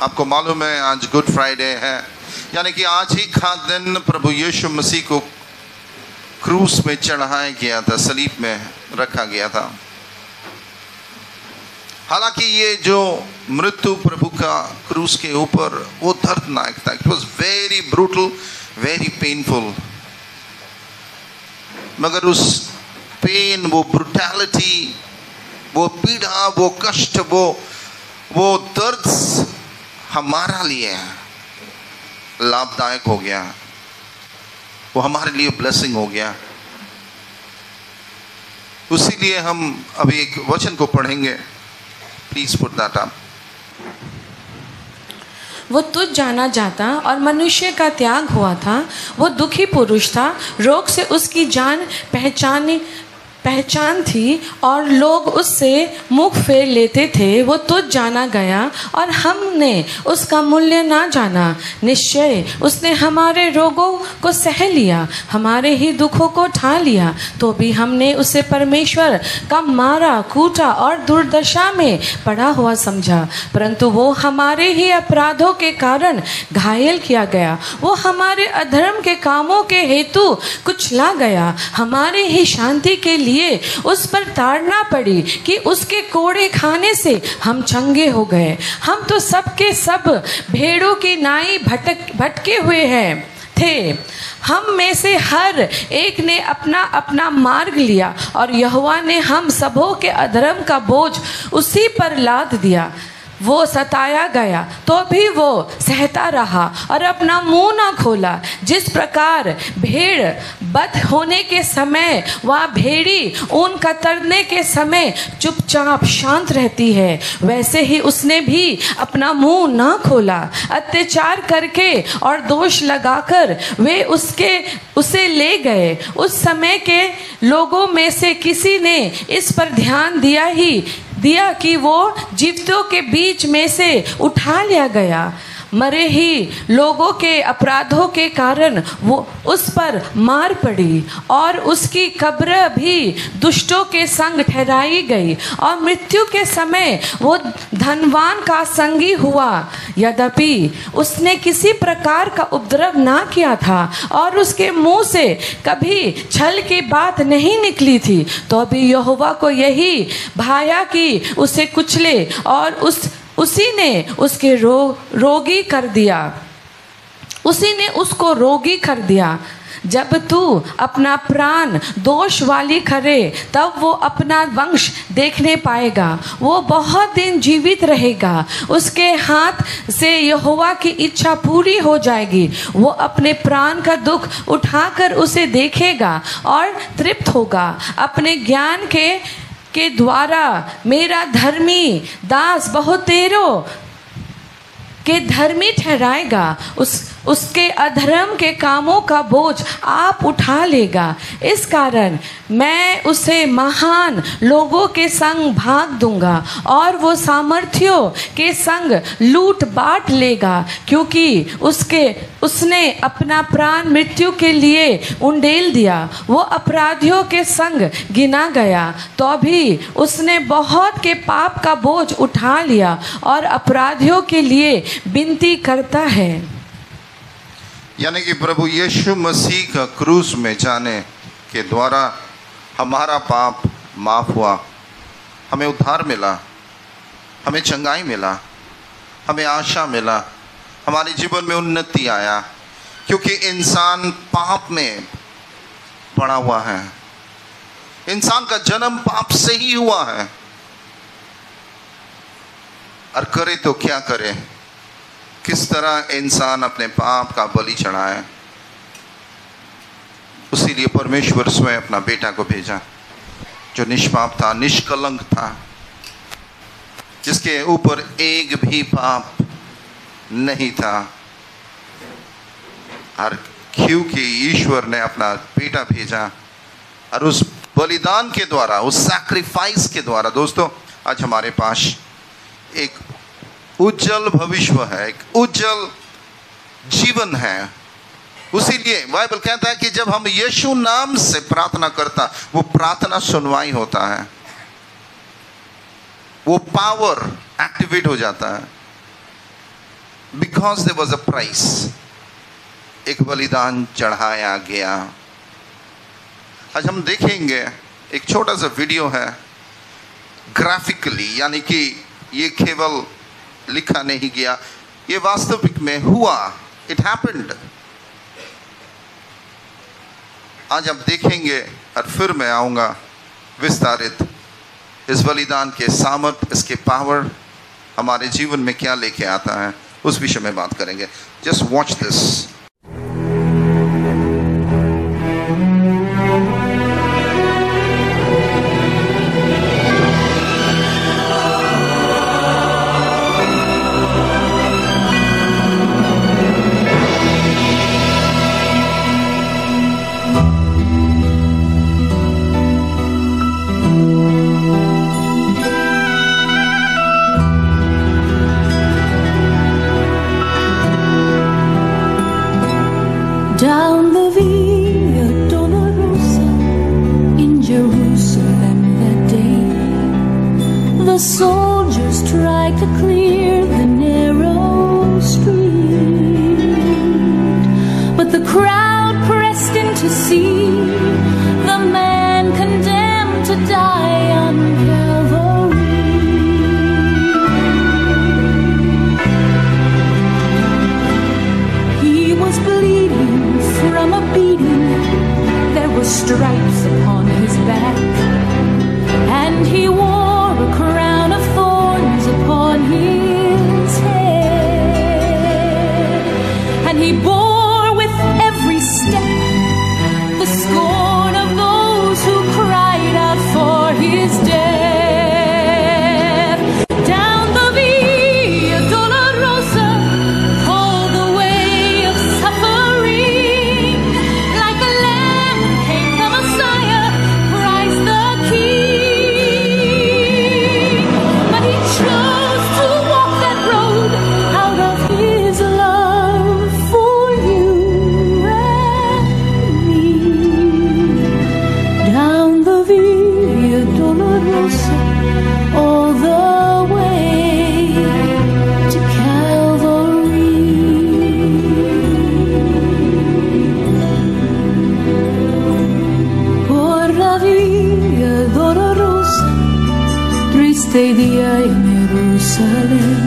आपको मालूम है आज गुड फ्राइडे है, यानी कि आज ही का दिन प्रभु यीशु मसीह को क्रूस में चढ़ाया गया था, सलीब में रखा गया था। हालांकि ये जो मृत्यु प्रभु का क्रूस के ऊपर वो दर्दनाक था। It was very brutal, very painful. मगर उस पेन, वो ब्रुटैलिटी, वो पीड़ा, वो कष्ट, वो दर्द हमारा लिए लाभदायक हो गया, वो हमारे लिए ब्लेसिंग हो गया। उसी लिए हम अभी एक वचन को पढ़ेंगे। Please put that up. वो तुझ जाना जाता और मनुष्य का त्याग हुआ था। वो दुखी पुरुष था, रोग से उसकी जान पहचान थी और लोग उससे मुख फेर लेते थे। वो तुझ जाना गया और हमने उसका मूल्य ना जाना। निश्चय उसने हमारे रोगों को सह लिया, हमारे ही दुखों को उठा लिया। तो भी हमने उसे परमेश्वर का मारा, कूटा और दुर्दशा में पड़ा हुआ समझा। परंतु वो हमारे ही अपराधों के कारण घायल किया गया, वो हमारे अधर्म के कामों के हेतु कुचला गया। हमारे ही शांति के लिए उस पर ताड़ना पड़ी कि उसके कोड़े खाने से हम चंगे हो गए। हम तो सब के सब भेड़ों की नाई भटके हुए थे। हम में से हर एक ने अपना अपना मार्ग लिया और यहोवा ने हम सबों के अधर्म का बोझ उसी पर लाद दिया। वो सताया गया तो भी वो सहता रहा और अपना मुंह ना खोला। जिस प्रकार भेड़ बध होने के समय वह भेड़ी ऊन कतरने के समय चुपचाप शांत रहती है, वैसे ही उसने भी अपना मुंह ना खोला। अत्याचार करके और दोष लगाकर वे उसे ले गए। उस समय के लोगों में से किसी ने इस पर ध्यान दिया कि वो जीवितों के बीच में से उठा लिया गया। मरे ही लोगों के अपराधों के कारण वो उस पर मार पड़ी और उसकी कब्र भी दुष्टों के संग ठहराई गई और मृत्यु के समय वो धनवान का संगी हुआ। यद्यपि उसने किसी प्रकार का उपद्रव ना किया था और उसके मुंह से कभी छल की बात नहीं निकली थी, तो भी यहोवा को यही भाया कि उसे कुचले और उसी ने उसके रोगी कर दिया। उसी ने उसको रोगी कर दिया। जब तू अपना प्राण दोष वाली करे तब वो अपना वंश देखने पाएगा, वो बहुत दिन जीवित रहेगा। उसके हाथ से यहोवा की इच्छा पूरी हो जाएगी। वो अपने प्राण का दुख उठाकर उसे देखेगा और तृप्त होगा। अपने ज्ञान के द्वारा मेरा धर्मी दास बहुतेरों के धर्मी ठहराएगा। उसके अधर्म के कामों का बोझ आप उठा लेगा। इस कारण मैं उसे महान लोगों के संग भाग दूंगा और वो सामर्थियों के संग लूट बांट लेगा, क्योंकि उसने अपना प्राण मृत्यु के लिए उंडेल दिया। वो अपराधियों के संग गिना गया, तो भी उसने बहुत के पाप का बोझ उठा लिया और अपराधियों के लिए विनती करता है। यानी कि प्रभु यीशु मसीह का क्रूस में जाने के द्वारा हमारा पाप माफ हुआ, हमें उद्धार मिला, हमें चंगाई मिला, हमें आशा मिला, हमारे जीवन में उन्नति आया, क्योंकि इंसान पाप में पड़ा हुआ है। इंसान का जन्म पाप से ही हुआ है, और करे तो क्या करे, किस तरह इंसान अपने पाप का बलि चढ़ाए। उसी लिए परमेश्वर स्वयं अपना बेटा को भेजा, जो निष्पाप था, निष्कलंक था, जिसके ऊपर एक भी पाप नहीं था। और क्योंकि ईश्वर ने अपना बेटा भेजा और उस बलिदान के द्वारा, उस सैक्रिफाइस के द्वारा, दोस्तों आज हमारे पास एक उज्जवल भविष्य है, एक उज्जवल जीवन है। उसीलिए बाइबल कहता है कि जब हम यीशु नाम से प्रार्थना करता, वो प्रार्थना सुनवाई होता है, वो पावर एक्टिवेट हो जाता है। Because there was a price, एक बलिदान चढ़ाया गया। आज हम देखेंगे एक छोटा सा वीडियो है, ग्राफिकली, यानी कि ये केवल लिखा नहीं गया, ये वास्तविक में हुआ, इट हैपेंड। आज आप देखेंगे और फिर मैं आऊंगा विस्तारित इस बलिदान के सामर्थ, इसके पावर हमारे जीवन में क्या लेके आता है, उस विषय में बात करेंगे। Just watch this. Down the Via Dolorosa in Jerusalem that day, the soldiers tried to clear the narrow street, but the crowd pressed in to see the man condemned to die on Calvary. He was bleeding from a beating, there were stripes upon his back, and he wore a crown of thorns upon his head, and he bore with every step the scorn of those who cried out for his death. Down the Via Dolorosa, called the way of suffering, like a lamb came the Messiah, Christ the King. But he chose to walk that road out of his love for you and me. Down the Via Dolorosa, all the way to Calvary. Por la Via Dolorosa, triste día en Jerusalén,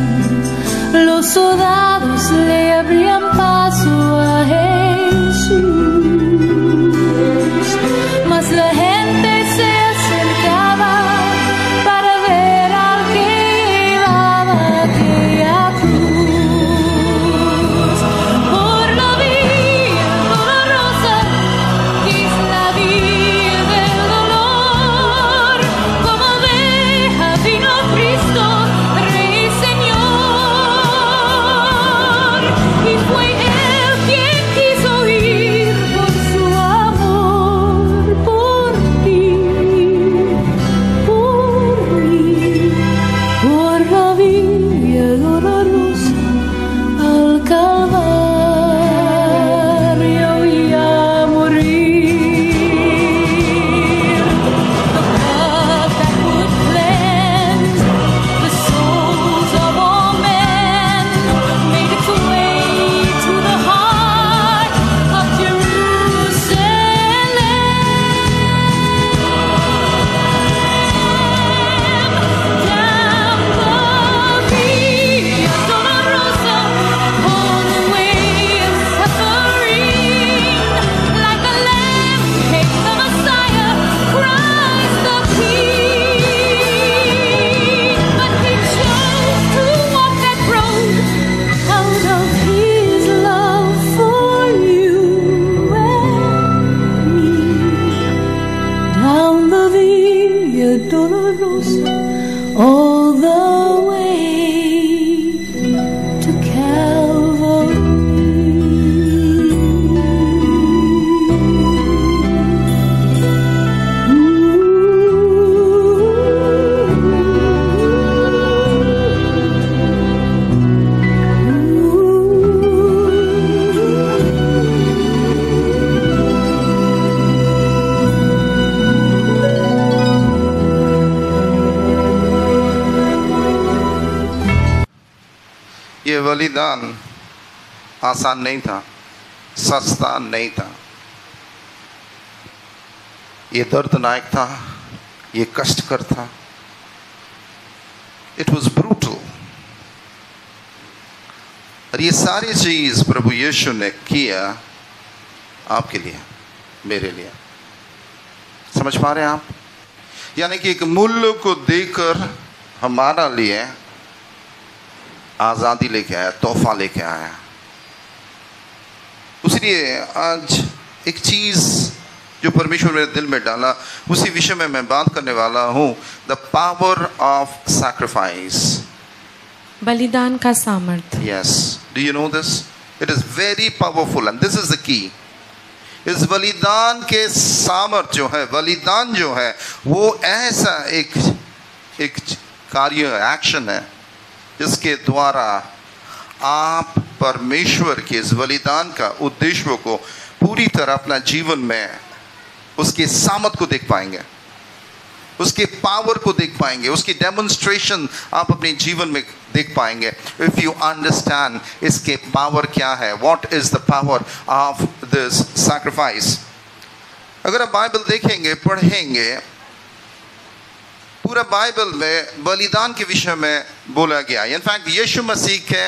los soldados le abrían paso a Jesús, mas la gente se acercaba para ver al que llevaba aquella cruz. Por la Via Dolorosa, que es la vía del dolor, como oveja vino Cristo, Rey y Señor, y fue Él बलिदान आसान नहीं था, सस्ता नहीं था। ये दर्दनाक था, ये कष्टकर था। It was brutal. और ये सारी चीज प्रभु यीशु ने किया आपके लिए, मेरे लिए। समझ पा रहे हैं आप? यानी कि एक मूल्य को देकर हमारा लिए आजादी लेके आया, तोहफा लेके आया। इसलिए आज एक चीज जो परमेश्वर मेरे दिल में डाला, उसी विषय में मैं बात करने वाला हूं। द पावर ऑफ सैक्रिफाइस, बलिदान का सामर्थ्य। Yes, do you know this? It is very powerful and this is the key. इस बलिदान के सामर्थ्य जो है, बलिदान जो है, वो ऐसा एक कार्य, एक्शन है जिसके द्वारा आप परमेश्वर के इस बलिदान का उद्देश्य को पूरी तरह अपना जीवन में उसके सामर्थ को देख पाएंगे, उसके पावर को देख पाएंगे, उसकी डेमोन्स्ट्रेशन आप अपने जीवन में देख पाएंगे। इफ यू अंडरस्टैंड इसके पावर क्या है, what is the power of this sacrifice. अगर आप बाइबल देखेंगे, पढ़ेंगे, पूरा बाइबल में बलिदान के विषय में बोला गया। इनफैक्ट यीशु मसीह के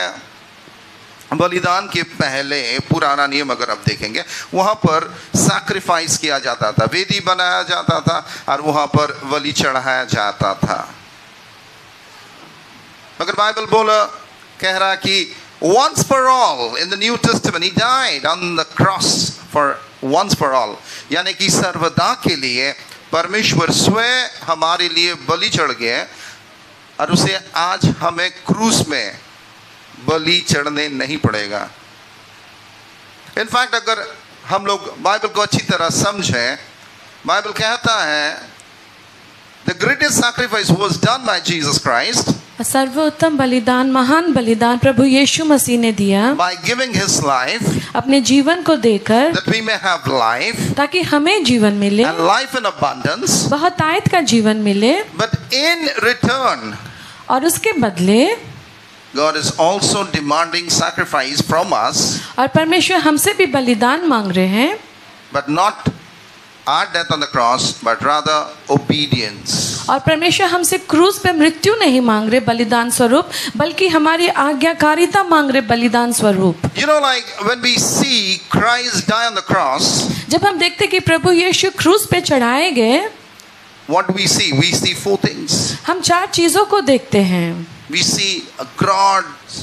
बलिदान के पहले पुराना नियम अगर आप देखेंगे, वहां पर सैक्रिफाइस किया जाता था, वेदी बनाया जाता था और वहां पर बलि चढ़ाया जाता था। मगर बाइबल बोला, कह रहा कि once for all in the New Testament he died on the cross for once for all, यानी कि सर्वदा के लिए परमेश्वर स्वयं हमारे लिए बलि चढ़ गए और उसे आज हमें क्रूस में बलि चढ़ने नहीं पड़ेगा। इनफैक्ट अगर हम लोग बाइबल को अच्छी तरह समझें, बाइबल कहता है the greatest sacrifice was done by Jesus Christ, सर्वोत्तम बलिदान, महान बलिदान प्रभु यीशु मसीह ने दिया बाय गिविंग हिज लाइफ, अपने जीवन को देकर, that we may have life, ताकि हमें जीवन मिले, एंड लाइफ इन अबंडेंस, बहुतायत का जीवन मिले। बट इन रिटर्न, और उसके बदले God is also demanding sacrifice from us, और परमेश्वर हमसे भी बलिदान मांग रहे हैं, but not our death on the cross, but rather obedience. और परमेश्वर हमसे क्रूस पे मृत्यु नहीं मांग रहे बलिदान स्वरूप, बल्कि हमारी आज्ञाकारिता मांग रहे बलिदान स्वरूप। You know, like when we see Christ die on the cross, जब हम देखते कि प्रभु यीशु क्रूस पे चढ़ाए गए, what do we see? We see four things. हम चार चीजों को देखते हैं। We see God's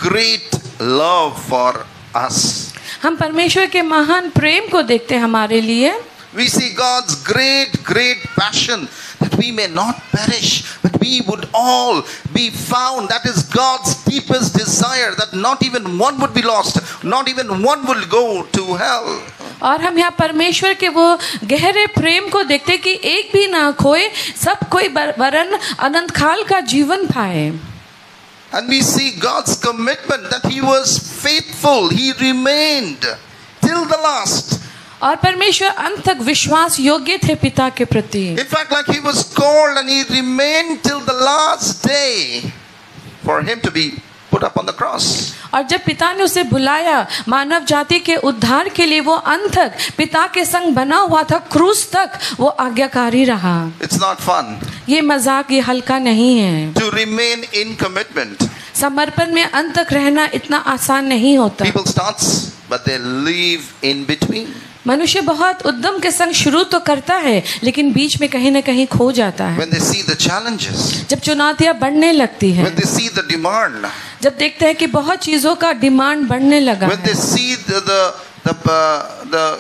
great love for us. हम परमेश्वर के महान प्रेम को देखते हैं हमारे लिए। We see God's great passion that we may not perish, but we would all be found. That is God's deepest desire, that not even one would be lost, not even one will go to hell. और हम यहाँ परमेश्वर के वो गहरे प्रेम को देखते कि एक भी ना खोए, सब कोई वरन अनंत काल का जीवन पाए। And we see God's commitment that he was faithful, he remained till the last. और परमेश्वर अंत तक विश्वास योग्य थे पिता के प्रति। In fact, like he was called and he remained till the last day for him to be put up on the cross. और जब पिता ने उसे बुलाया मानव जाति के उद्धार के लिए, वो अंत तक पिता के संग बना हुआ था, क्रूस तक वो आज्ञाकारी रहा। It's not fun ये मजाक, ये हल्का नहीं है। to remain in commitment. समर्पण में अंत तक रहना इतना आसान नहीं होता। People starts but they leave in between. मनुष्य बहुत उद्यम के संग शुरू तो करता है, लेकिन बीच में कहीं न कहीं खो जाता है। When they see the challenges, जब चुनौतियां बढ़ने लगती हैं, when they see the demand, जब देखते हैं कि बहुत चीजों का डिमांड बढ़ने लगा when they है, see the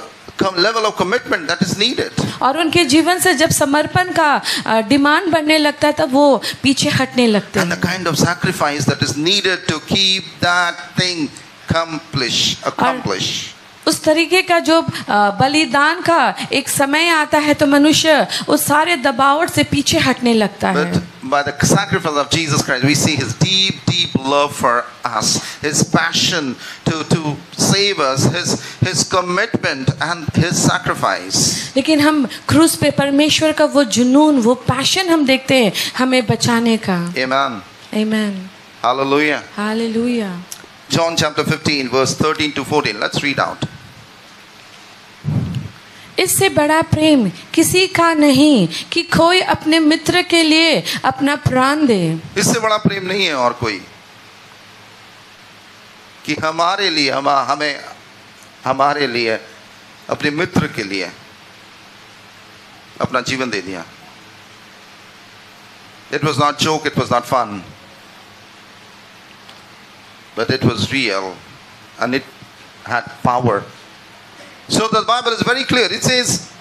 level of commitment that is needed, और उनके जीवन से जब समर्पण का डिमांड बढ़ने लगता है, तब वो पीछे हटने लगते and the हैं। kind of sacrifice that is needed to keep that thing accomplish. उस तरीके का जो बलिदान का एक समय आता है, तो मनुष्य उस सारे दबावट से पीछे हटने लगता है। But by the sacrifice of Jesus Christ, we see his deep love for us, his passion to save us, his commitment and his sacrifice. लेकिन हम क्रूस पे परमेश्वर का वो जुनून, वो पैशन हम देखते हैं हमें बचाने का। Amen. आमीन। Hallelujah. Hallelujah. John chapter 15, verse 13 to 14. Let's read out. इससे बड़ा प्रेम किसी का नहीं कि कोई अपने मित्र के लिए अपना प्राण दे। इससे बड़ा प्रेम नहीं है और कोई कि हमारे लिए हमारे लिए अपने मित्र के लिए अपना जीवन दे दिया। It was not joke, it was not fun, but it was real and it had power. So the Bible is very clear. It says,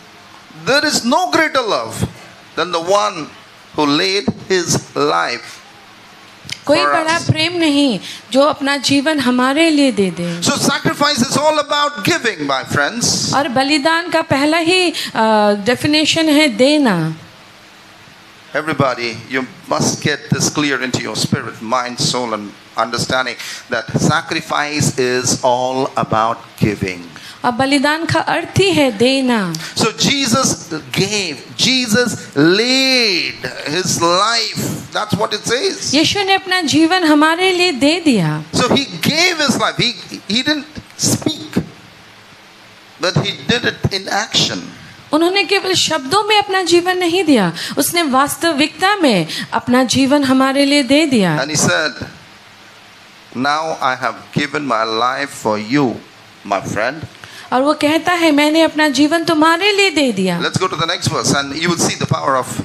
there is no greater love than the one who laid his life. कोई for बड़ा us. प्रेम नहीं जो अपना जीवन हमारे लिए दे दे। So sacrifice is all about giving, my friends. और बलिदान का पहला ही डेफिनेशन है देना। Everybody, you must get this clear into your spirit, mind, soul, and understanding that sacrifice is all about giving. और बलिदान का अर्थ ही है देना। So Jesus gave, Jesus laid his life. That's what it says. यीशु ने अपना जीवन हमारे लिए दे दिया। So he gave his life. He didn't speak, but he did it in action. उन्होंने केवल शब्दों में अपना जीवन नहीं दिया, उसने वास्तविकता में अपना जीवन हमारे लिए दे दिया। And he said, now I have given my life for you, my friend. और वो कहता है मैंने अपना जीवन तुम्हारे लिए दे दिया। Let's go to the next verse and you will see the power of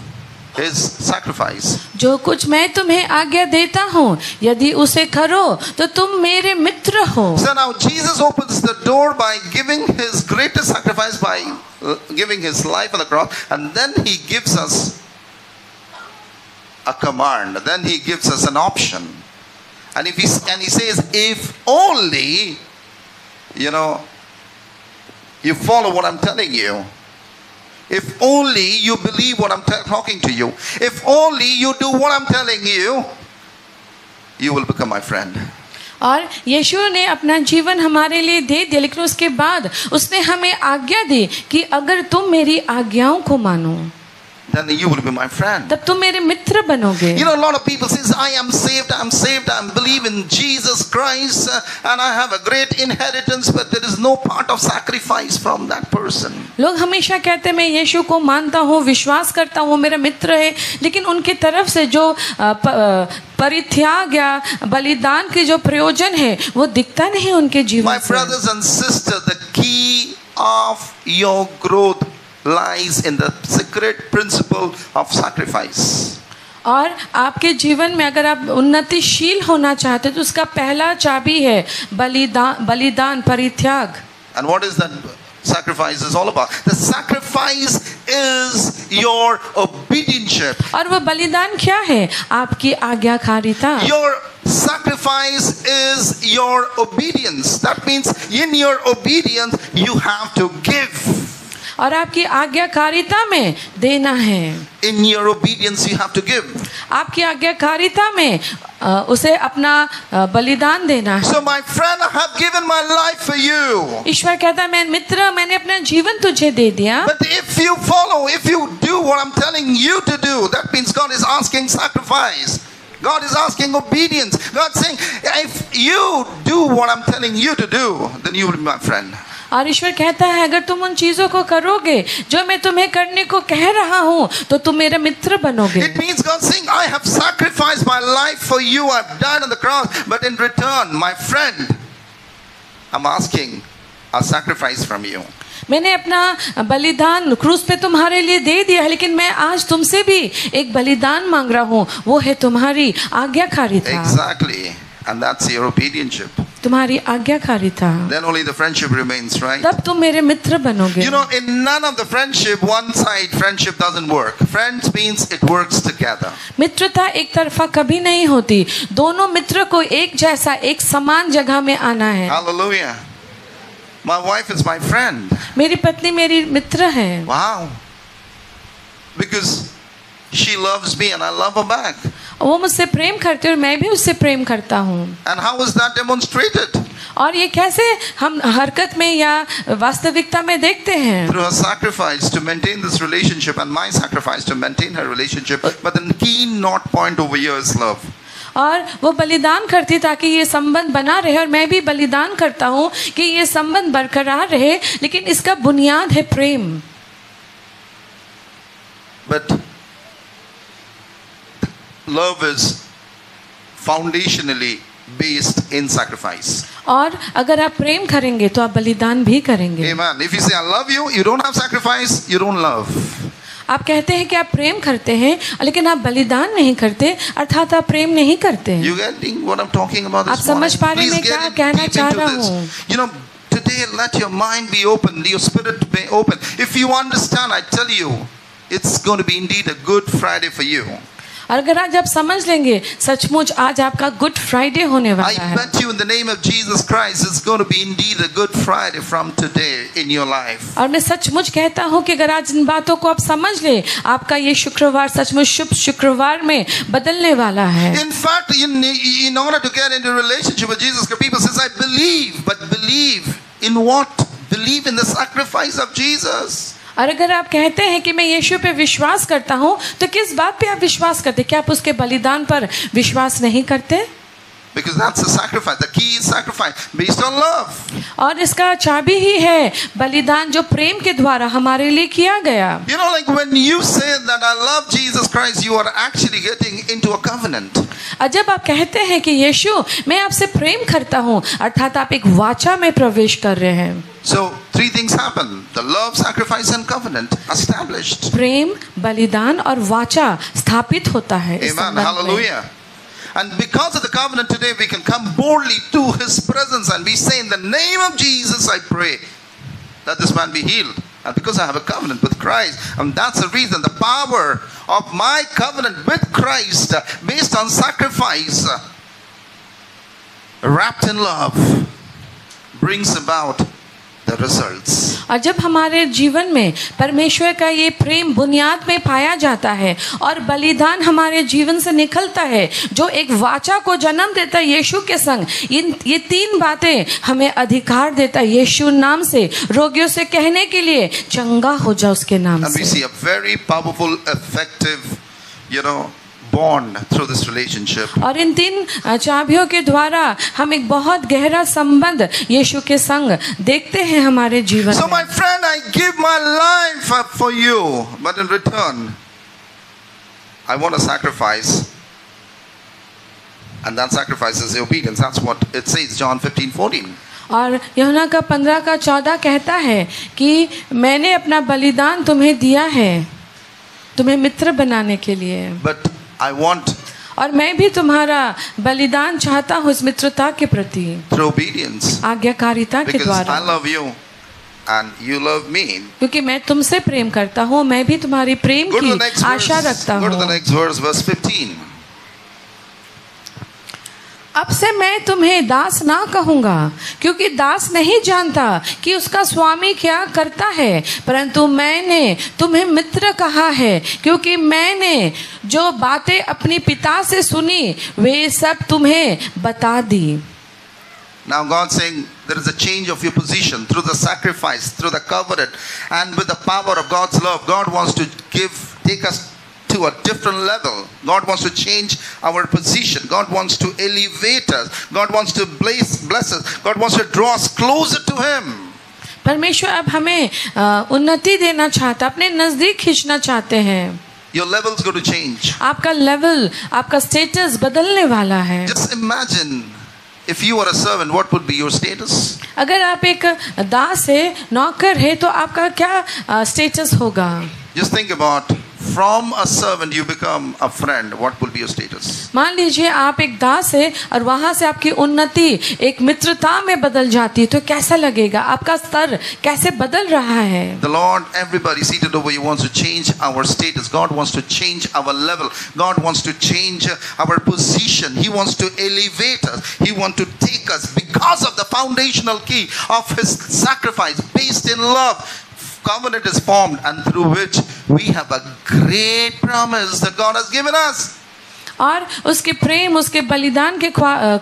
his sacrifice. जो कुछ मैं तुम्हें आज्ञा देता हूँ यदि उसे करो तो तुम मेरे मित्र हो। So now Jesus opens the door by giving his greatest sacrifice, by giving his life on the cross, and then he gives us a command, then he gives us an option. And he says, if only, you follow what I'm telling you. If only you believe what I'm talking to you. If only you do what I'm telling you, you will become my friend. और यीशु ने अपना जीवन हमारे लिए दे दिया, लेकिन उसके बाद उसने हमें आज्ञा दी कि अगर तुम मेरी आज्ञाओं को मानो then you will be my friend. तब तुम मेरे मित्र बनोगे। A lot of people says, I am saved, I believe in Jesus Christ, and I have a great inheritance, but there is no part of sacrifice from that person. लोग हमेशा कहते हैं मैं यीशु को मानता हूँ, विश्वास करता हूँ, मेरा मित्र है, लेकिन उनके तरफ से जो परित्याग या बलिदान के जो प्रयोजन है वो दिखता नहीं उनके जीवन My से। brothers and sisters, the key of your growth lies in the secret principle of sacrifice. और आपके जीवन में अगर आप उन्नतिशील होना चाहते हैं तो उसका पहला चाबी है बलिदान परित्याग। And what is that sacrifice is all about? The sacrifice is your obedience. और वो बलिदान क्या है? आपकी आज्ञाकारिता। Your sacrifice is your obedience. That means in your obedience you have to give. और आपकी आज्ञाकारिता में देना है। In your obedience you have to give. आपकी आज्ञाकारिता में उसे अपना बलिदान देना है। So my friend, I have given my life for you. ईश्वर कहता है मैं मित्र, मैंने अपना जीवन तुझे दे दिया। But if you follow, if you do what I'm telling you to do, that means God is asking sacrifice. God is asking obedience. God saying, if you do what I'm telling you to do, then you will be my friend. और ईश्वर कहता है अगर तुम उन चीजों को करोगे जो मैं तुम्हें करने को कह रहा हूँ तो तुम मेरे मित्र बनोगे। It means God saying, I have sacrificed my life for you. I've died on the cross. But in return, my friend, I'm asking a sacrifice from you. मैंने अपना बलिदान क्रूस पे तुम्हारे लिए दे दिया है, लेकिन मैं आज तुमसे भी एक बलिदान मांग रहा हूँ, वो है तुम्हारी आज्ञाकारिता। Exactly. And that's your obedience. तुम्हारी आज्ञाकारिता। Then only the friendship remains, right? तब तुम मेरे मित्र बनोगे। In none of the friendship, one side friendship doesn't work. Friends means it works together. मित्रता एक तरफा कभी नहीं होती, दोनों मित्र को एक जैसा एक समान जगह में आना है। Hallelujah. My wife is my friend. मेरी पत्नी मेरी मित्र है। Wow. Because she loves me and I love her back. वो मुझसे प्रेम करती है और मैं भी उससे प्रेम करता हूँ। And how is that demonstrated? और ये कैसे हम हरकत में या वास्तविकता में देखते हैं? Through her sacrifice to maintain this relationship and my sacrifice to maintain her relationship. But the key not point over here is love. और वो बलिदान करती ताकि ये संबंध बना रहे, और मैं भी बलिदान करता हूँ कि ये संबंध बरकरार रहे, लेकिन इसका बुनियाद है प्रेम. But love is foundationally based in sacrifice. और अगर आप प्रेम करेंगे तो आप बलिदान भी करेंगे. Amen. If you say I love you, you don't have sacrifice, you don't love. आप कहते हैं कि आप प्रेम करते हैं लेकिन आप बलिदान नहीं करते, अर्थात आप प्रेम नहीं करते हैं. You getting what I'm talking about आप this morning? समझ पा रहे हैं मैं क्या कहना चाह रहा हूँ. You know, today let your mind be open, your spirit be open. If you understand, I tell you, it's going to be indeed a good Friday for you. और अगर आज आप समझ लेंगे, सचमुच आज आपका गुड फ्राइडे होने I वाला है. bet you in the name of Jesus Christ, it's going to be indeed a good Friday from today in your life. और मैं सचमुच कहता हूँ कि अगर आज इन बातों को आप समझ ले, आपका ये शुक्रवार सचमुच शुभ शुक्रवार में बदलने वाला है. In fact, in order to get into a relationship with Jesus, people says, I believe, but believe in what? Believe in the sacrifice of Jesus. और अगर आप कहते हैं कि मैं यीशु पे विश्वास करता हूँ, तो किस बात पे आप विश्वास करते? क्या आप उसके बलिदान पर विश्वास नहीं करते? Because that's a sacrifice. The key is sacrifice based on love. और इसका चाबी ही है बलिदान जो प्रेम के द्वारा हमारे लिए किया गया. You know, like when you say that I love Jesus Christ, you are actually getting into a covenant. और जब आप कहते हैं कि यीशु मैं आपसे प्रेम करता हूँ, अर्थात आप एक वाचा में प्रवेश कर रहे हैं. So three things happen: the love, sacrifice, and covenant established. प्रेम, बलिदान और वाचा स्थापित होता है. इस Amen. संबंध में. Hallelujah. And because of the covenant today, we can come boldly to His presence and we say, in the name of Jesus, I pray that this man be healed. And because I have a covenant with Christ, and that's the reason, the power of my covenant with Christ, based on sacrifice, wrapped in love, brings about the results. और जब हमारे जीवन में परमेश्वर का ये प्रेम बुनियाद में पाया जाता है और बलिदान हमारे जीवन से निकलता है, जो एक वाचा को जन्म देता है यीशु के संग, ये तीन बातें हमें अधिकार देता है यीशु नाम से रोगियों से कहने के लिए चंगा हो जा उसके नाम And we से. see a very powerful, effective, bond through this relationship. और इन तीन चाबियों के द्वारा हम एक बहुत गहरा संबंध यीशु के संग देखते हैं हमारे जीवन So में. my friend, I give my life up for you, but in return, I want a sacrifice. And that sacrifice is obedience. That's what it says, John 15:14. और यूहन्ना का 15:14 कहता है कि मैंने अपना बलिदान तुम्हें दिया है, तुम्हें मित्र बनाने के लिए. But I want और मैं भी तुम्हारा बलिदान चाहता हूँ इस मित्रता के प्रति, through obedience. आज्ञाकारिता के Because I द्वारा. love you and you love me. क्योंकि मैं तुमसे प्रेम करता हूँ, मैं भी तुम्हारी प्रेम Go to the की next आशा verse. रखता Go to the हूँ. next verse, verse 15. अब से मैं तुम्हें दास ना कहूँगा, क्योंकि दास नहीं जानता कि उसका स्वामी क्या करता है, परंतु मैंने तुम्हें मित्र कहा है, क्योंकि मैंने जो बातें अपनी पिता से सुनी वे सब तुम्हें बता दी. Now God's saying there is a change of your position through the sacrifice, through the covenant, and with the power of God's love. God wants to take us to a different level. God wants to change our position. God wants to elevate us. God wants to bless us. God wants to draw us closer to Him. परमेश्वर अब हमें उन्नति देना चाहता, अपने नजदीक खींचना चाहते हैं. Your level is going to change. आपका लेवल, आपका स्टेटस बदलने वाला है. Just imagine if you are a servant, what would be your status? अगर आप एक दास है, नौकर है, तो आपका क्या स्टेटस होगा? Just think about, from a servant you become a friend, what will be your status? मान लीजिए आप एक दास है और वहां से आपकी उन्नति एक मित्रता में बदल जाती है, तो कैसा लगेगा? आपका स्तर कैसे बदल रहा है? The Lord, everybody seated over you, wants to change our status. God wants to change our level. God wants to change our position. He wants to elevate us. He wants to take us because of the foundational key of His sacrifice based in love. Covenant is formed, and through which we have a great promise that God has given us. और उसके प्रेम, उसके बलिदान के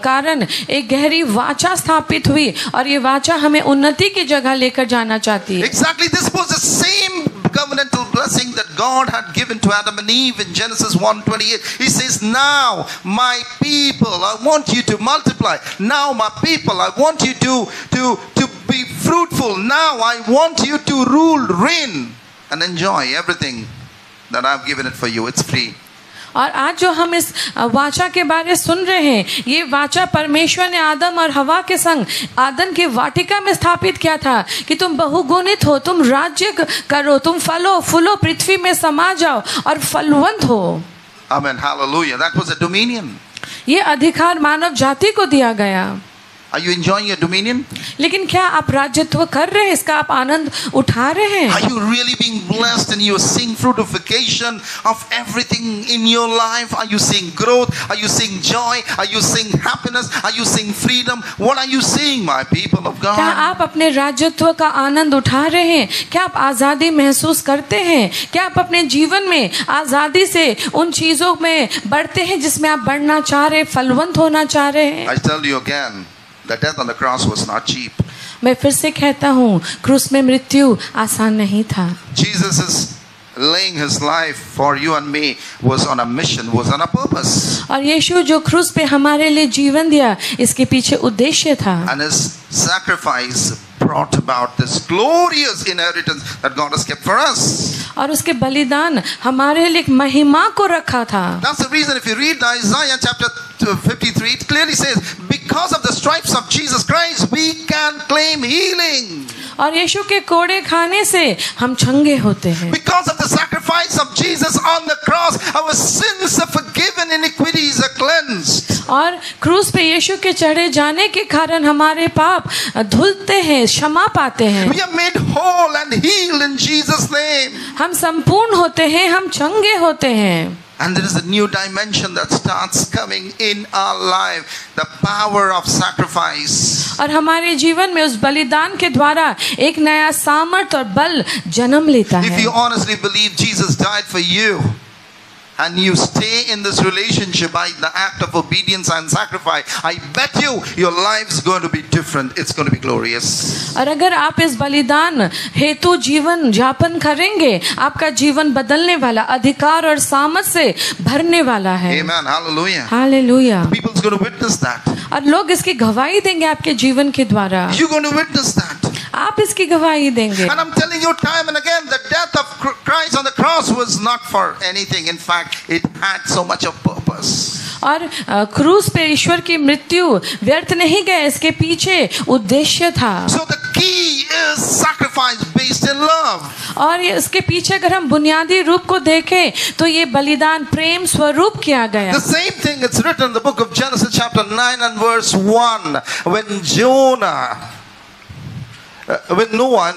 कारण एक गहरी वाचा स्थापित हुई, और ये वाचा हमें उन्नति की जगह लेकर जाना चाहती है. Exactly, this was the same covenantal blessing that God had given to Adam and Eve in Genesis 1:28. He says, now my people, I want you to multiply. Now my people, I want you to be fruitful. Now I want you to rule, reign, and enjoy everything that I've given it for you. It's free. और आज जो हम इस वाचा के बारे सुन रहे हैं, ये वाचा परमेश्वर ने आदम और हवा के संग आदन की वाटिका में स्थापित किया था कि तुम बहुगुणित हो, तुम राज्य करो, तुम फलो फूलो, पृथ्वी में समा जाओ और फलवंत हो. Amen. Hallelujah. That was a dominion. ये अधिकार मानव जाति को दिया गया. Are you enjoying your dominion? लेकिन क्या आप राज्यत्व कर रहे हैं? इसका आप आनंद उठा रहे हैं? Are you really being blessed and you are seeing fruitification of everything in your life? Are you seeing growth? Are you seeing joy? Are you seeing happiness? Are you seeing freedom? What are you seeing, my people of God? क्या आप अपने राज्यत्व का आनंद उठा रहे हैं? क्या आप आजादी महसूस करते हैं? क्या आप अपने जीवन में आजादी से उन चीजों में बढ़ते हैं जिसमें आप बढ़ना चाह रहे, फलवंत होना चाह रहे हैं? I tell you again, the death on the cross was not cheap. मैं फिर से कहता हूँ, क्रूस में मृत्यु आसान नहीं था. Jesus is laying his life for you and me was on a mission, was on a purpose. और यीशु जो क्रूस पे हमारे लिए जीवन दिया, इसके पीछे उद्देश्य था. And his sacrifice brought about this glorious inheritance that God has kept for us. और उसके बलिदान हमारे लिए एक महिमा को रखा था. That's the reason if you read Isaiah chapter 53, it clearly says, because of the stripes of Jesus Christ, we can claim healing. और यीशु के कोड़े खाने से हम चंगे होते हैं. Because of the sacrifice of Jesus on the cross, our sins are forgiven, iniquities are cleansed. और क्रूस पे यीशु के चढ़े जाने के कारण हमारे पाप धुलते हैं, क्षमा पाते हैं. We are made whole and healed in Jesus' name. हम संपूर्ण होते हैं, हम चंगे होते हैं. And there is a new dimension that starts coming in our life, the power of sacrifice. और हमारे जीवन में उस बलिदान के द्वारा एक नया सामर्थ और बल जन्म लेता है. If you honestly believe Jesus died for you, and you stay in this relationship by the act of obedience and sacrifice, I bet you your life's going to be different. It's going to be glorious. और अगर आप इस बलिदान हेतु जीवन यापन करेंगे, आपका जीवन बदलने वाला, अधिकार और सामर्थ से भरने वाला है. Amen. Hallelujah. Hallelujah. People's going to witness that. और लोग इसकी गवाही देंगे आपके जीवन के द्वारा. You're going to witness that. आप इसकी गवाही देंगे. And I'm telling you time and again, the death of Christ on the cross was not for anything. In fact, it had so much of purpose. और क्रूस पे ईश्वर की मृत्यु व्यर्थ नहीं गए, इसके पीछे उद्देश्य था. So the key is sacrifice based in love. और इसके पीछे अगर हम बुनियादी रूप को देखें तो ये बलिदान प्रेम स्वरूप किया गया. The same thing it's written in the book of Genesis chapter 9 and verse 1 when Jonah when Noah,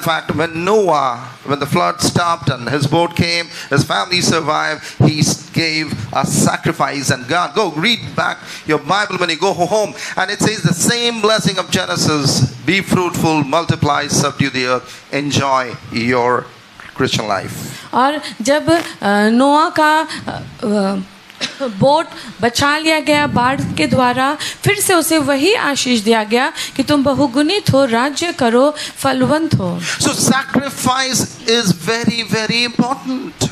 when the flood stopped and his boat came, his family survived, he gave a sacrifice. And God, go read back your Bible when you go home, and it says the same blessing of Genesis: be fruitful, multiply, subdue the earth, enjoy your Christian life. और जब नोआ का boat बचा लिया गया बाढ़ के द्वारा, फिर से उसे वही आशीष दिया गया कि तुम बहुगुणित हो, राज्य करो, फलवंत हो. So sacrifice is very, very important.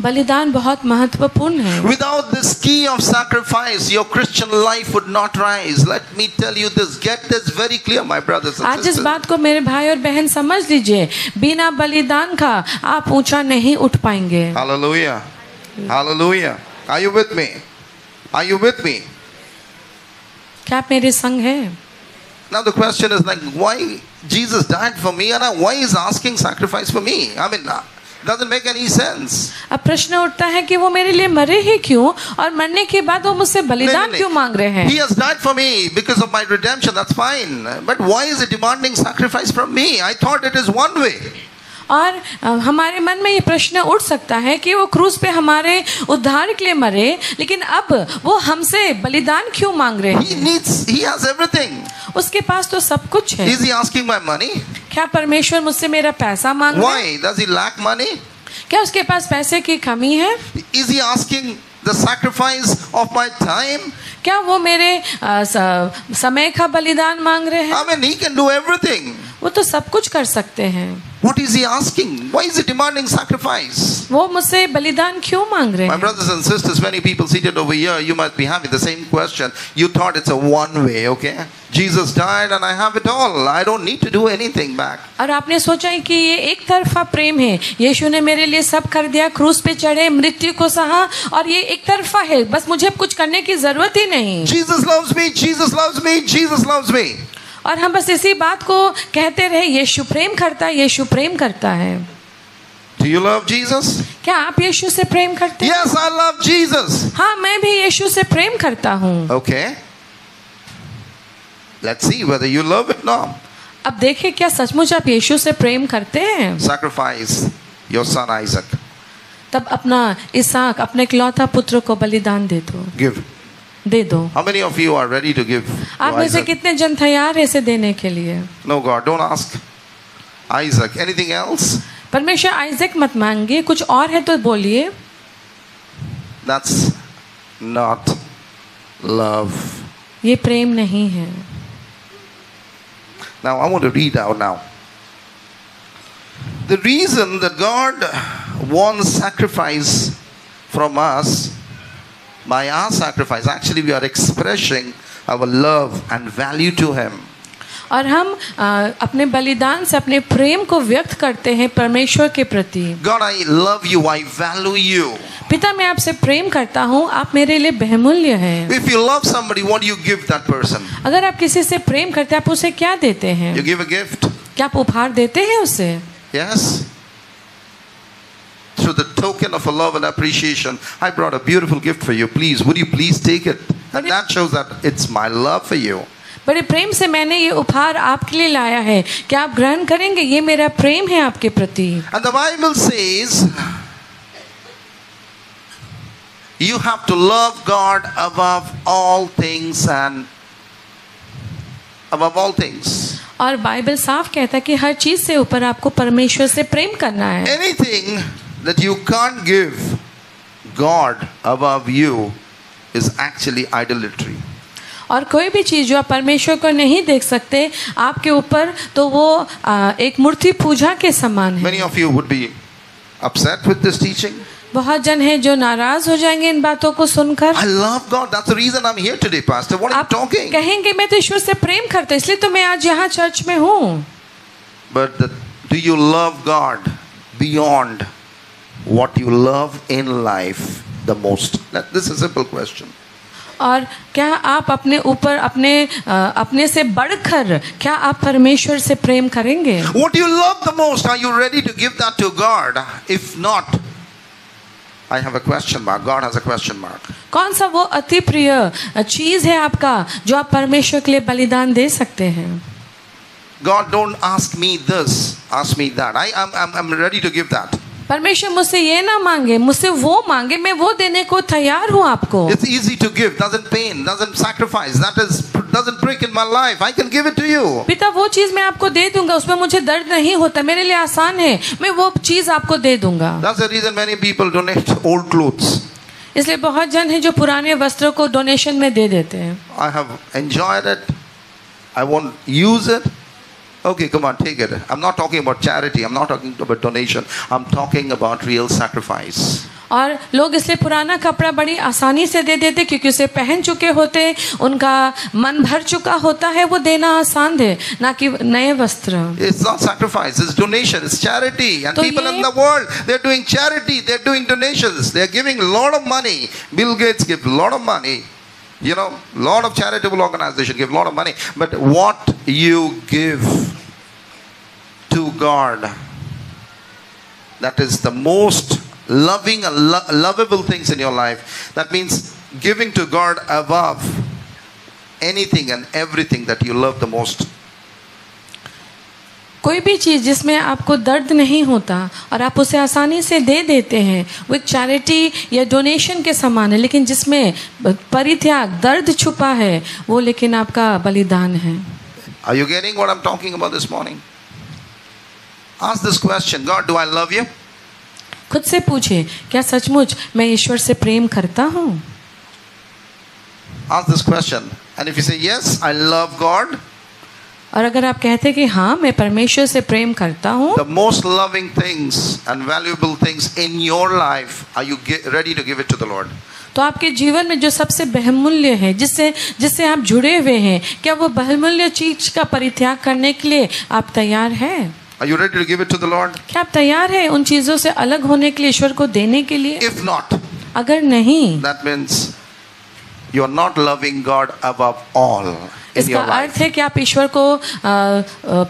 बलिदान बहुत महत्वपूर्ण है. Without this key of sacrifice, your Christian life would not rise. Let me tell you this. Get this very clear, my brothers and आज इस sisters. बात को मेरे भाई और बहन समझ लीजिए, बिना बलिदान का आप ऊंचा नहीं उठ पाएंगे. Hallelujah. Hallelujah. Are you with me? Are you with me? क्या आप मेरे संग हैं? Now the question is like, why Jesus died for me and why is asking sacrifice for me? I mean, doesn't make any sense. अब प्रश्न उठता है कि वो मेरे लिए मरे ही क्यों, और मरने के बाद वो मुझसे बलिदान क्यों मांग रहे हैं? He has died for me because of my redemption. That's fine. But why is he demanding sacrifice from me? I thought it is one way. और हमारे मन में ये प्रश्न उठ सकता है कि वो क्रूस पे हमारे उद्धार के लिए मरे, लेकिन अब वो हमसे बलिदान क्यों मांग रहे हैं? He has everything. उसके पास तो सब कुछ है. Is he asking my money? क्या परमेश्वर मुझसे मेरा पैसा मांग रहे हैं? Why? Does he lack money? क्या उसके पास पैसे की कमी है? Is he asking the sacrifice of my time? क्या वो मेरे समय का बलिदान मांग रहे हैं? I mean, he can do everything. वो तो सब कुछ कर सकते हैं. What is he asking? Why is he demanding sacrifice? वो मुझसे बलिदान क्यों मांग रहे My हैं? brothers and sisters, many people seated over here, you must be having the same question. You thought it's a one way, okay? Jesus died and I have it all. I don't need to do anything back. और आपने सोचा है कि ये एक तरफा प्रेम है, यीशु ने मेरे लिए सब कर दिया, क्रूस पे चढ़े, मृत्यु को सहा, और ये एक तरफा है, बस मुझे अब कुछ करने की जरूरत ही नहीं। Jesus loves me, Jesus loves me, Jesus loves me. और हम बस इसी बात को कहते रहे, यीशु प्रेम करता है, यीशु प्रेम करता है। Do you love Jesus? क्या आप यीशु से प्रेम करते हैं? Yes, I love Jesus. हाँ, मैं भी यीशु से प्रेम करता हूँ। Okay. Let's see whether you love it now. अब देखिए क्या सचमुच आप यीशु से प्रेम करते हैं? Sacrifice your son Isaac. तब अपना इसहाक, अपने इकलौता पुत्र को बलिदान दे दो, Give. दे दो। How many of you are ready to give to आप में से Isaac? कितने जन तैयार है इसे देने के लिए? No, God, don't ask Isaac. Anything else? परमेश्वर आइजक मत मांगिए, कुछ और है तो बोलिए। That's not love. ये प्रेम नहीं है। Now, I want to read out now. The reason that God wants sacrifice from us, by our sacrifice, actually we are expressing our love and value to Him. और हम अपने बलिदान से अपने प्रेम को व्यक्त करते हैं परमेश्वर के प्रति। God, I love you, I value you. पिता, मैं आपसे प्रेम करता हूँ, आप मेरे लिए बहुमूल्य हैं। If you love somebody, what do you give that person? अगर आप किसी से प्रेम करते हैं, आप उसे क्या देते हैं? You give a gift. क्या आप उपहार देते हैं उसे? Yes. Through the token of a love and appreciation, I brought a beautiful gift for you. Please, would you please take it? And that shows that it's my love for you. बड़े प्रेम से मैंने ये उपहार आपके लिए लाया है, क्या आप ग्रहण करेंगे? ये मेरा प्रेम है आपके प्रति। And the Bible says you have to love God above all things and above all things. और बाइबल साफ कहता है कि हर चीज से ऊपर आपको परमेश्वर से प्रेम करना है। Anything that you can't give God above you is actually idolatry. और कोई भी चीज जो आप परमेश्वर को नहीं देख सकते आपके ऊपर, तो वो एक मूर्ति पूजा के समान है। Many of you would be upset with this teaching. बहुत जन हैं जो नाराज हो जाएंगे इन बातों को सुनकर। I love God. That's the reason I'm here today, Pastor. What are you आप talking? कहेंगे मैं तो ईश्वर से प्रेम करता हूं, इसलिए तो मैं आज यहाँ चर्च में हूँ। But do you love God beyond what you love in life the most? This is a simple question. और क्या आप अपने ऊपर अपने से बढ़कर क्या आप परमेश्वर से प्रेम करेंगे? What do you love the most? Are you ready to give that to God? If not, I have a question mark. God has a question mark. कौन सा वो अति प्रिय चीज है आपका जो आप परमेश्वर के लिए बलिदान दे सकते हैं? God, don't ask me this, ask me that. I'm ready to give that. परमेश्वर मुझसे ये ना मांगे, मुझसे वो मांगे, मैं वो देने को तैयार हूँ आपको। It's easy to give, doesn't pain, doesn't sacrifice, doesn't break in my life. I can give it to you. पिता, वो चीज मैं आपको दे दूंगा, उसमें मुझे दर्द नहीं होता, मेरे लिए आसान है, मैं वो चीज आपको दे दूंगा। That's the reason many people donate old clothes. इसलिए बहुत जन हैं जो पुराने वस्त्रों को डोनेशन में दे देते हैं। I have enjoyed it. I won't use it. Okay, come on, take it. I'm not talking about charity. I'm not talking about donation. I'm talking about real sacrifice. और लोग इसलिए पुराना कपड़ा बड़ी आसानी से दे देते क्योंकि उसे पहन चुके होते, उनका मन भर चुका होता है, वो देना आसान है, ना कि नए वस्त्र। It's not sacrifice, it's donation, it's charity. And तो people ये- in the world, they're doing charity, they're doing donations, they're giving a lot of money. Bill Gates gives a lot of money. You know, a lot of charitable organizations give a lot of money. But what you give to God, that is the most loving and lovable things in your life. That means giving to God above anything and everything that you love the most. कोई भी चीज़ जिसमें आपको दर्द नहीं होता और आप उसे आसानी से दे देते हैं, वो एक चैरिटी या डोनेशन के समान है, लेकिन जिसमें परित्याग, दर्द छुपा है, वो लेकिन आपका बलिदान है। Are you getting what I'm talking about this morning? Ask this question, God, do I love you? खुद से पूछे, क्या सचमुच मैं ईश्वर से प्रेम करता हूँ? Ask this question. And if you say, yes, I love God, और अगर आप कहते हैं कि हाँ मैं परमेश्वर से प्रेम करता हूँ, the most loving things and valuable things in your life, are you ready to give it to the Lord? तो आपके जीवन में जो सबसे बहुमूल्य है, जिससे आप जुड़े हुए हैं, क्या वो बहुमूल्य चीज का परित्याग करने के लिए आप तैयार हैं? Are you ready to give it to the Lord? क्या आप तैयार हैं उन चीजों से अलग होने के लिए, ईश्वर को देने के लिए? If not, अगर नहीं, that means you are not loving God above all in इसका your अर्थ life. है कि आप ईश्वर को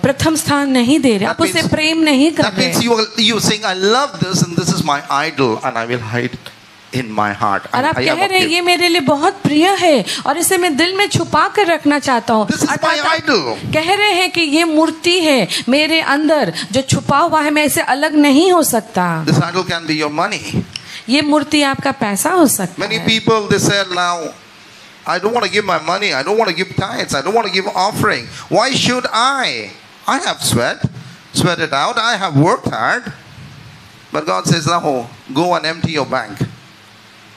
प्रथम स्थान नहीं दे रहे, आप That उससे means- प्रेम नहीं कर That means रहे। you saying, I love this and this is my idol and I will hide it in my heart. और आप I कह am रहे हैं okay. ये मेरे लिए बहुत प्रिय है और इसे मैं दिल में छुपा कर रखना चाहता हूँ। This is my अर्थात आप idol. कह रहे हैं कि ये मूर्ति है मेरे अंदर जो छुपा हुआ है, मैं इसे अलग नहीं हो सकता। This idol can be your money. ये मूर्ति आपका पैसा हो सकता Many है। people, they said, now, I don't want to give my money. I don't want to give tithes. I don't want to give offering. Why should I? I have sweated out. I have worked hard. But God says, no, go and empty your bank.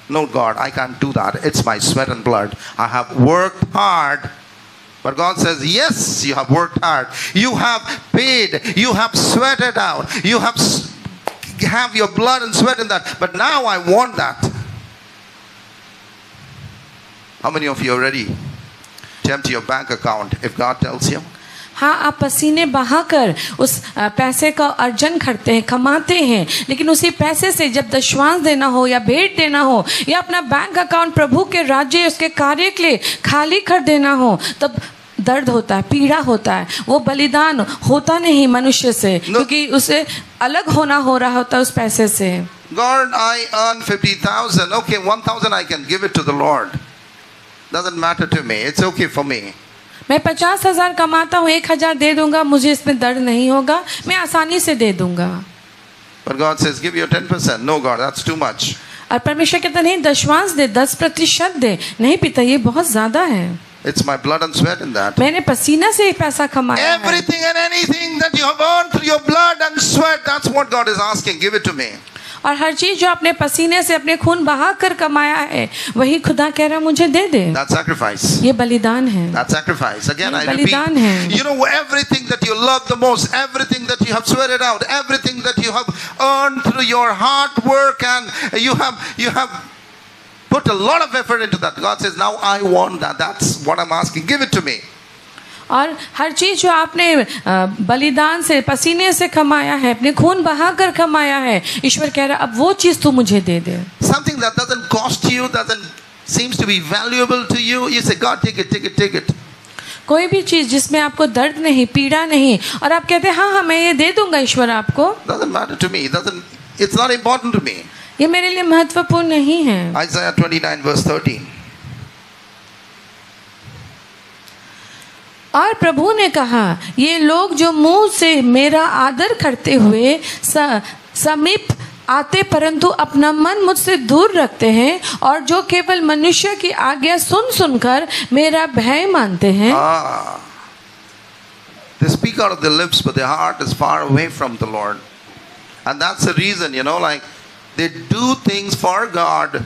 No, God, I can't do that. It's my sweat and blood. I have worked hard. But God says, yes, you have worked hard. You have paid. You have sweated out. You have your blood and sweat in that. But now I want that. How many of you are ready to empty your bank account if God tells you? हाँ, आप पसीने बहाकर उस पैसे का अर्जन करते हैं, कमाते हैं, लेकिन उसी पैसे से जब दशवांश देना हो या भेंट देना हो या अपना बैंक अकाउंट प्रभु के राज्य उसके कार्य के लिए खाली कर देना हो, तब दर्द होता है, पीड़ा होता है। वो बलिदान होता नहीं मनुष्य से, क्योंकि उसे अलग होना हो रहा होता है उस पैसे से। God, I earn 50,000. Okay, 1,000 I can give it to the Lord. Doesn't matter to me. It's okay for me. मैं 50,000 कमाता हूँ, 1,000 दे दूंगा, मुझे इसमें दर्द नहीं होगा, मैं आसानी से दे दूंगा। But God says, give your 10%. No, God, that's too much. और परमेश्वर कहता नहीं, दशवांश दे, 10% दे। नहीं पिता, ये बहुत ज्यादा है। It's my blood and sweat in that. मैंने पसीना से ही पैसा कमाया है। Everything and anything that you have earned through your blood and sweat, that's what God is asking. Give it to me. और हर चीज जो अपने पसीने से अपने खून बहा कर कमाया है, वही खुदा कह रहा मुझे दे दे। That's sacrifice. ये बलिदान है। That sacrifice. Again, I बलिदान repeat. है। You know, everything that you love the most, everything that you have sweated out, everything that you have earned through your hard work, and you have put a lot of effort into that. God says, now I want that. That's what I'm asking. Give it to me. और हर चीज जो आपने बलिदान से पसीने से कमाया है, अपने खून बहा कर कमाया है, ईश्वर कह रहा अब वो चीज तू मुझे दे दे। Something that doesn't cost you, doesn't seems to be valuable to you, you say, God, take it, take it, take it. कोई भी चीज जिसमें आपको दर्द नहीं, पीड़ा नहीं, और आप कहते हैं हाँ मैं ये दे दूंगा ईश्वर आपको, Doesn't matter to me. It's not important to me. ये मेरे लिए महत्वपूर्ण नहीं है। Isaiah 29 verse 13. और प्रभु ने कहा, ये लोग जो मुंह से मेरा आदर करते हुए समीप आते परंतु अपना मन मुझसे दूर रखते हैं, और जो केवल मनुष्य की आज्ञा सुन सुनकर मेरा भय मानते हैं। They speak out of their lips, but their heart is far away from the Lord. And that's the reason, like they do things for God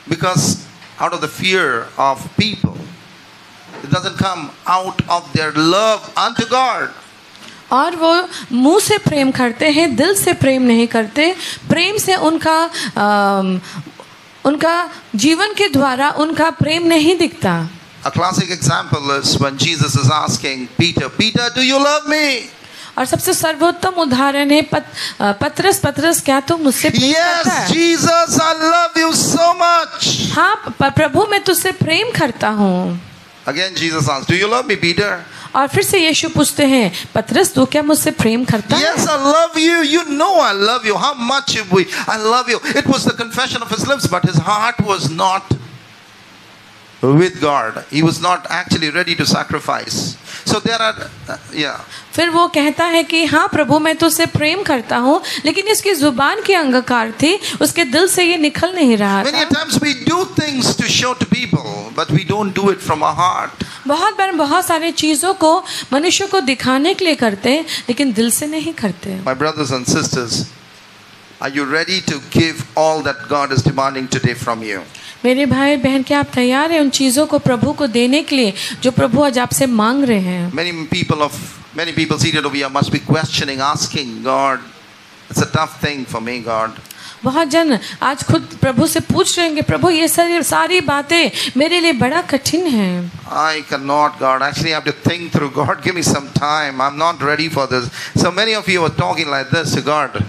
because out of the fear of people. It doesn't come out of their love unto God. और वो मुंह से प्रेम करते हैं, दिल से प्रेम नहीं करते। प्रेम से उनका जीवन के द्वारा उनका प्रेम नहीं दिखता। A classic example is when Jesus is asking Peter, Peter, do you love me? और सबसे सर्वोत्तम उदाहरण है पतरस, क्या तुम मुझसे प्रेम करता है? Yes, Jesus, I love you so much. हाँ प्रभु, मैं तुझसे प्रेम करता हूँ। Again Jesus asks, do you love me, Peter? और फिर से यीशु पूछते हैं, पतरस तू क्या मुझसे प्रेम करता है? Yes, I love you. You know I love you. How much I love you. It was the confession of his lips, but his heart was not with God. He was not actually ready to sacrifice. So there are, फिर वो कहता है कि हाँ प्रभु मैं तुझसे प्रेम करता हूँ, लेकिन इसकी जुबान की अंगीकार थी, उसके दिल से ये निकल नहीं रहा था। Many times we do things to show to people, but we don't do it from our heart. बहुत बार बहुत सारे चीजों को मनुष्य को दिखाने के लिए करते हैं, लेकिन दिल से नहीं करते। My brothers and sisters, are you ready to give all that God is demanding today from you? मेरे भाई बहन, क्या आप तैयार हैं उन चीज़ों को प्रभु को देने के लिए जो प्रभु आज आपसे मांग रहे हैं? Many people seated over here must be questioning, asking God, it's a tough thing for me, God. बहुत जन आज खुद प्रभु से पूछ रहे हैं, प्रभु ये सारी बातें मेरे लिए बड़ा कठिन है। I cannot, God. Actually, I have to think through. God, give me some time. I'm not ready for this. So many of you are talking like this to God.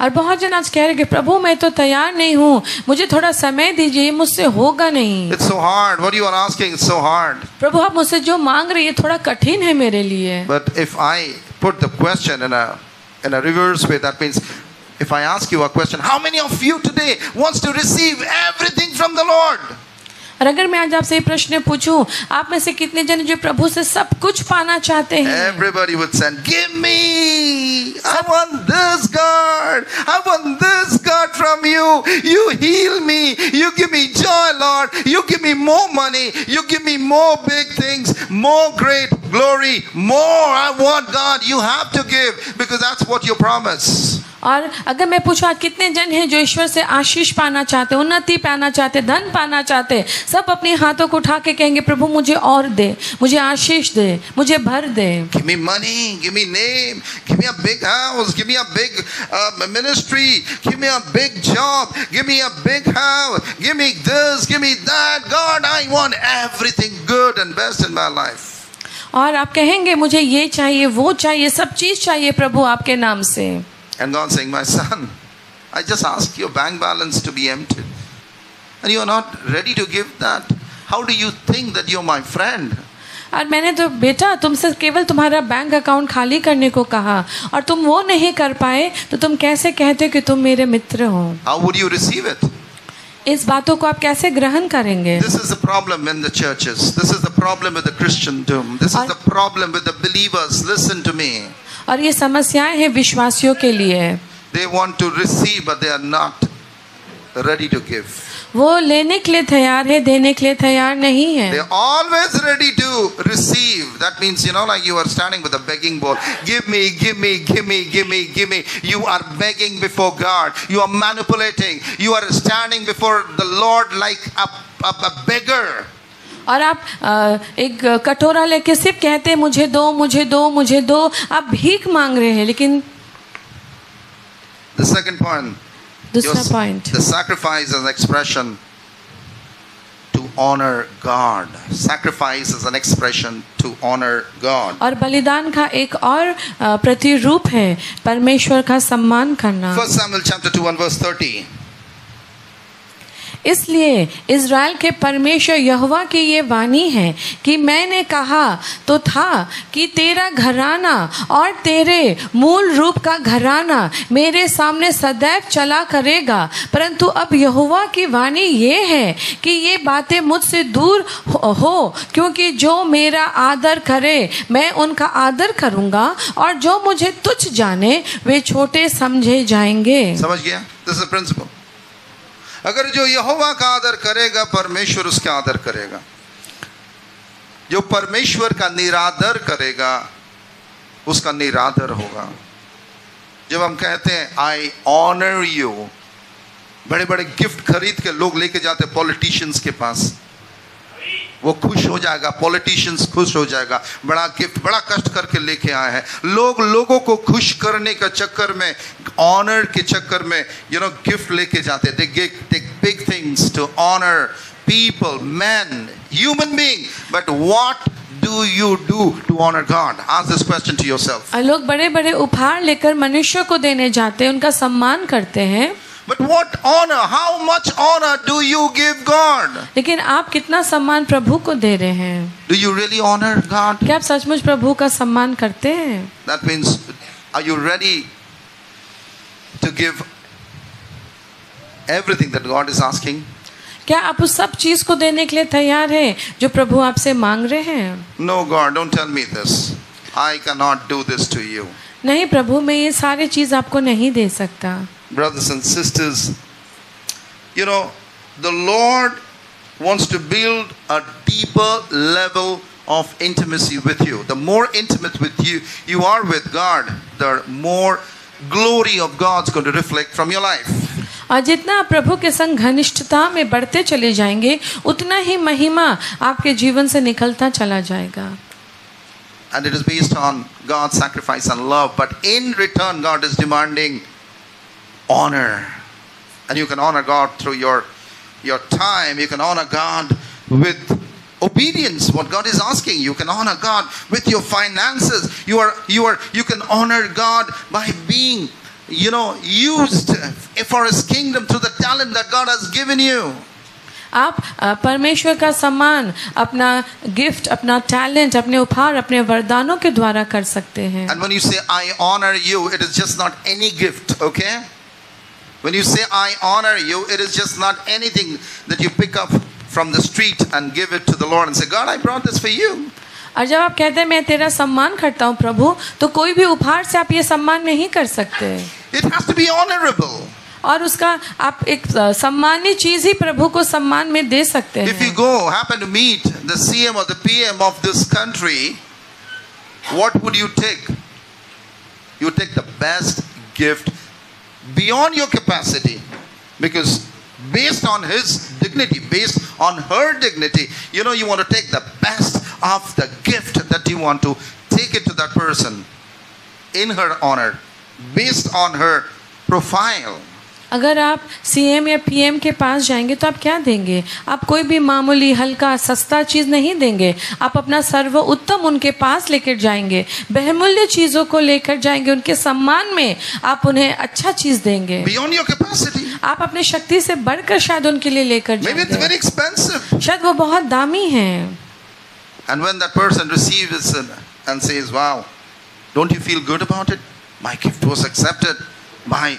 और बहुत जन आज कह रहे हैं कि प्रभु मैं तो तैयार नहीं हूँ, मुझे थोड़ा समय दीजिए, मुझसे होगा नहीं। It's so hard. What you are asking is so hard. प्रभु आप मुझसे जो मांग रही है थोड़ा कठिन है मेरे लिए। But if I put the question in a reverse way, that means if I ask you a question, how many of you today wants to receive everything from the Lord? और अगर मैं आज आपसे ये प्रश्न पूछूं, आप में से कितने जन जो प्रभु से सब कुछ पाना चाहते हैं? Everybody would say, give me, I want this God, I want this God from you. You heal me, you give me joy, Lord, you give me more money, you give me more big things, more great glory, more I want, God, you have to give, because that's what you promise. और अगर मैं पूछूं आज कितने जन हैं जो ईश्वर से आशीष पाना चाहते, उन्नति पाना चाहते, धन पाना चाहते, सब अपने हाथों को उठा के कहेंगे प्रभु मुझे और दे, मुझे आशीष दे, मुझे भर दे। Give me money, give me name, give me a big house, give me a big ministry, give me a big job, give me a big house, give me this, give me that. God, I want everything good and best in my life. और आप कहेंगे मुझे ये चाहिए, वो चाहिए, सब चीज चाहिए प्रभु आपके नाम से। And God saying, my son, I just asked your bank balance to be emptied. And you are not ready to give that. How do you think that you're my friend? और मैंने तो बेटा तुमसे केवल तुम्हारा बैंक अकाउंट खाली करने को कहा और तुम वो नहीं कर पाए, तो तुम कैसे कहते हो कि तुम मेरे मित्र हो? How would you receive it? इस बातों को आप कैसे ग्रहण करेंगे? This is the problem in the churches. This is the problem with the Christendom. This is the problem with the believers. Listen to me. और ये समस्याएं हैं विश्वासियों के लिए। They want to receive, but they are not ready to give. वो लेने के लिए तैयार है, देने के लिए तैयार नहीं है। They are always ready to receive. That means, like you are standing with a begging bowl. Give me, give me, give me, give me, give me. You are begging before God. You are manipulating. You are standing before the Lord like a beggar. और आप एक कटोरा लेके सिर्फ कहते हैं मुझे दो, मुझे दो, मुझे दो, आप भीख मांग रहे हैं। लेकिन The second point. दूसरा point, The sacrifice is an expression to honor God. Sacrifice is an expression to honor God. और बलिदान का एक और प्रतिरूप है परमेश्वर का सम्मान करना। 1 Samuel chapter 2 and verse 30. इसलिए इज़राइल के परमेश्वर यहोवा की ये वाणी है कि मैंने कहा तो था कि तेरा घराना और तेरे मूल रूप का घराना मेरे सामने सदैव चला करेगा, परंतु अब यहोवा की वाणी ये है कि ये बातें मुझसे दूर हो, क्योंकि जो मेरा आदर करे मैं उनका आदर करूंगा और जो मुझे तुच्छ जाने वे छोटे समझे जाएंगे। समझ गया? This is the principle. अगर जो यहोवा का आदर करेगा परमेश्वर उसका आदर करेगा, जो परमेश्वर का निरादर करेगा उसका निरादर होगा। जब हम कहते हैं आई ऑनर यू, बड़े बड़े गिफ्ट खरीद के लोग लेके जाते पॉलिटिशियंस के पास, वो खुश हो जाएगा, पॉलिटिशियंस खुश हो जाएगा, बड़ा गिफ्ट बड़ा कष्ट करके लेके आए हैं। लोगों को खुश करने का चक्कर में, ऑनर के चक्कर में गिफ्ट लेके जाते। they take big things to honor people, men, human being, but what do you do to honor God? Ask this question to yourself. लोग बड़े बड़े उपहार लेकर मनुष्य को देने जाते हैं, उनका सम्मान करते हैं। But what honor, how much honor do you give God? लेकिन आप कितना सम्मान प्रभु को दे रहे हैं? Do you really honor God? क्या आप सचमुच प्रभु का सम्मान करते हैं? That means, are you ready to give everything that God is asking? क्या आप उस सब चीज को देने के लिए तैयार हैं जो प्रभु आपसे मांग रहे हैं? No, God, don't tell me this. I cannot do this to you. नहीं प्रभु, मैं ये सारी चीज आपको नहीं दे सकता। Brothers and sisters, the Lord wants to build a deeper level of intimacy with you. The more intimate with you are with God, the more glory of God's going to reflect from your life. और जितना आप प्रभु के संग घनिष्ठता में बढ़ते चले जाएंगे, उतना ही महिमा आपके जीवन से निकलता चला जाएगा. And it is based on God's sacrifice and love. But in return, God is demanding honor. And you can honor God through your time. You can honor God with obedience, what God is asking. You can honor God with your finances. You can honor God by being, used for His kingdom through the talent that God has given you. आप परमेश्वर का सम्मान अपना gift, अपना talent, अपने उपहार, अपने वरदानों के द्वारा कर सकते हैं. And when you say I honor you, it is just not any gift, okay? When you say I honor you, it is just not anything that you pick up from the street and give it to the Lord and say, God, I brought this for you. और जब आप कहते हैं मैं तेरा सम्मान करता हूँ प्रभु, तो कोई भी उपहार से आप ये सम्मान नहीं कर सकते. It has to be honorable. और उसका आप एक सम्मानीय चीज ही प्रभु को सम्मान में दे सकते हैं. If you happen to meet the CM or the PM of this country, what would you take? You take the best gift beyond your capacity, because based on his dignity, based on her dignity, you want to take the best of the gift that you want to take it to that person in her honor, based on her profile. अगर आप CM या PM के पास जाएंगे तो आप क्या देंगे? आप कोई भी मामूली हल्का सस्ता चीज़ नहीं देंगे. आप अपना सर्वोत्तम उनके पास लेकर जाएंगे, बहुमूल्य चीज़ों को लेकर जाएंगे. उनके सम्मान में आप उन्हें अच्छा चीज़ देंगे. Beyond your capacity. आप अपनी शक्ति से बढ़कर शायद उनके लिए लेकर जाएंगे. Maybe it's very expensive. शायद वो बहुत दामी है. And when that person receives it and says, wow, don't you feel good about it? My gift was accepted by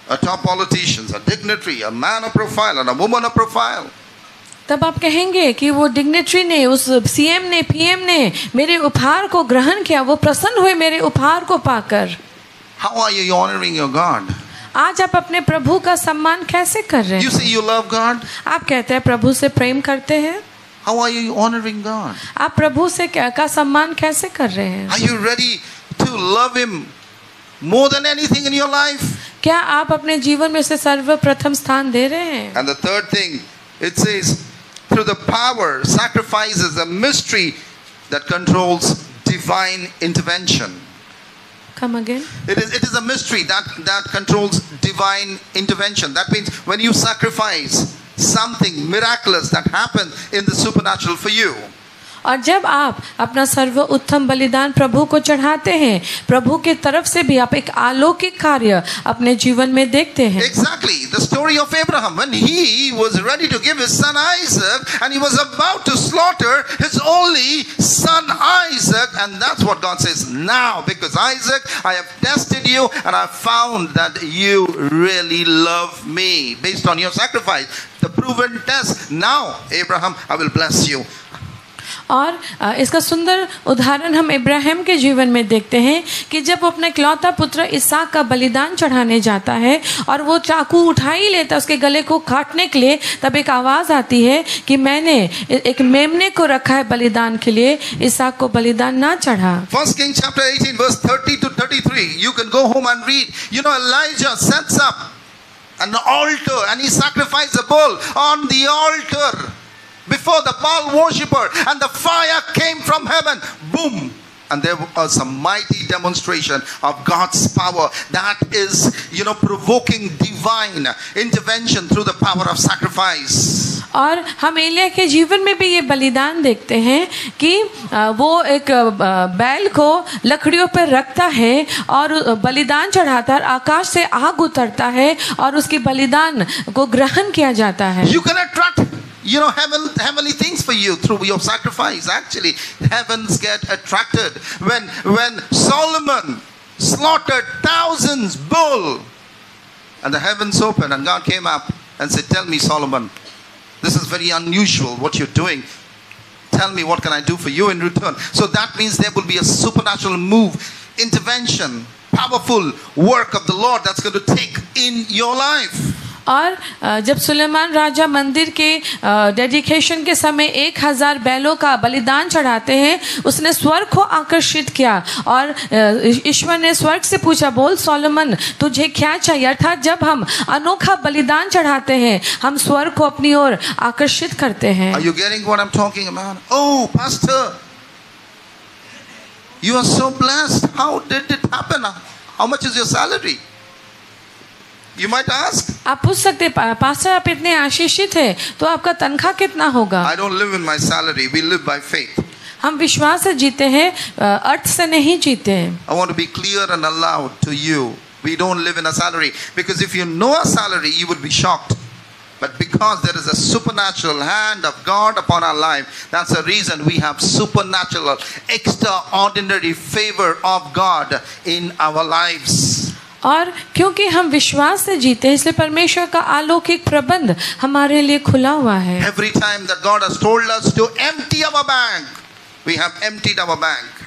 a top politician, a dignitary, a man of profile and a woman of profile. तब आप कहेंगे कि वो dignitary ने, उस CM ने, PM ने मेरे उपहार को ग्रहण किया, वो प्रसन्न हुए मेरे उपहार को पाकर. How are you honoring your God? आज आप अपने प्रभु का सम्मान कैसे कर रहे हैं? You say you love God. आप कहते हैं प्रभु से प्रेम करते हैं. How are you honoring God? आप प्रभु से का सम्मान कैसे कर रहे हैं? Are you ready to love Him more than anything in your life? क्या आप अपने जीवन में से सर्वप्रथम स्थान दे रहे हैं? And the third thing, it says, through the power, sacrifice is a mystery that controls divine intervention. Come again. It is a mystery that controls divine intervention. That means when you sacrifice, something miraculous that happens in the supernatural for you. और जब आप अपना सर्वोत्तम बलिदान प्रभु को चढ़ाते हैं, प्रभु के तरफ से भी आप एक अलौकिक कार्य अपने जीवन में देखते हैं. Exactly. The story of Abraham, when he was ready to give his son Isaac and he was about to slaughter his only son Isaac, and that's what God says, now because Isaac, I have tested you and I found that you really love me based on your sacrifice. The proven test. Now Abraham, I will bless you. और इसका सुंदर उदाहरण हम इब्राहिम के जीवन में देखते हैं कि जब वो अपने इकलौता पुत्र इसहाक का बलिदान चढ़ाने जाता है और वो चाकू उठा ही लेता है उसके गले को काटने के लिए, तब एक आवाज आती है कि मैंने एक मेमने को रखा है बलिदान के लिए, इसहाक को बलिदान ना चढ़ा. 1 Kings chapter 18 verse 30 to 33. You can go home and read. Elijah sets up an altar and he sacrificed a bull on the altar before the Baal worshipper, and the fire came from heaven. Boom! And there was a mighty demonstration of God's power that is, provoking divine intervention through the power of sacrifice. और हम एलिया के जीवन में भी ये बलिदान देखते हैं कि वो एक बैल को लकड़ियों पर रखता है और बलिदान चढ़ाता है, आकाश से आग उतरता है और उसकी बलिदान को ग्रहण किया जाता है. You can attract heavenly things for you through your sacrifice. Actually, heavens get attracted when Solomon slaughtered thousands bull, and the heavens opened and God came up and said, tell me, Solomon, this is very unusual what you're doing. Tell me, what can I do for you in return? So that means there will be a supernatural move, intervention, powerful work of the Lord that's going to take in your life. और जब सुलेमान राजा मंदिर के dedication के समय 1000 बैलों का बलिदान चढ़ाते हैं, उसने स्वर्ग को आकर्षित किया और ईश्वर ने स्वर्ग से पूछा, बोल सोलोमन तुझे क्या चाहिए। अर्थात जब हम अनोखा बलिदान चढ़ाते हैं, हम स्वर्ग को अपनी ओर आकर्षित करते हैं। Are you getting what I'm talking about? Oh, pastor, you are so blessed. How did it happen? How much is your salary? You might ask. आप पूछ सकते पास्टर आप इतने आशीषित हैं तो आपका तनख्वाह कितना होगा? I don't live in my salary. We live by faith. हम विश्वास से जीते हैं, अर्थ से नहीं जीते हैं। I want to be clear and aloud to you. We don't live in a salary, because if you know a salary, you would be shocked. But because there is a supernatural hand of God upon our life, that's the reason we have supernatural, extraordinary favor of God in our lives. और क्योंकि हम विश्वास से जीते हैं, इसलिए परमेश्वर का अलौकिक प्रबंध हमारे लिए खुला हुआ है। Every time that God has told us to empty our bank, we have emptied our bank.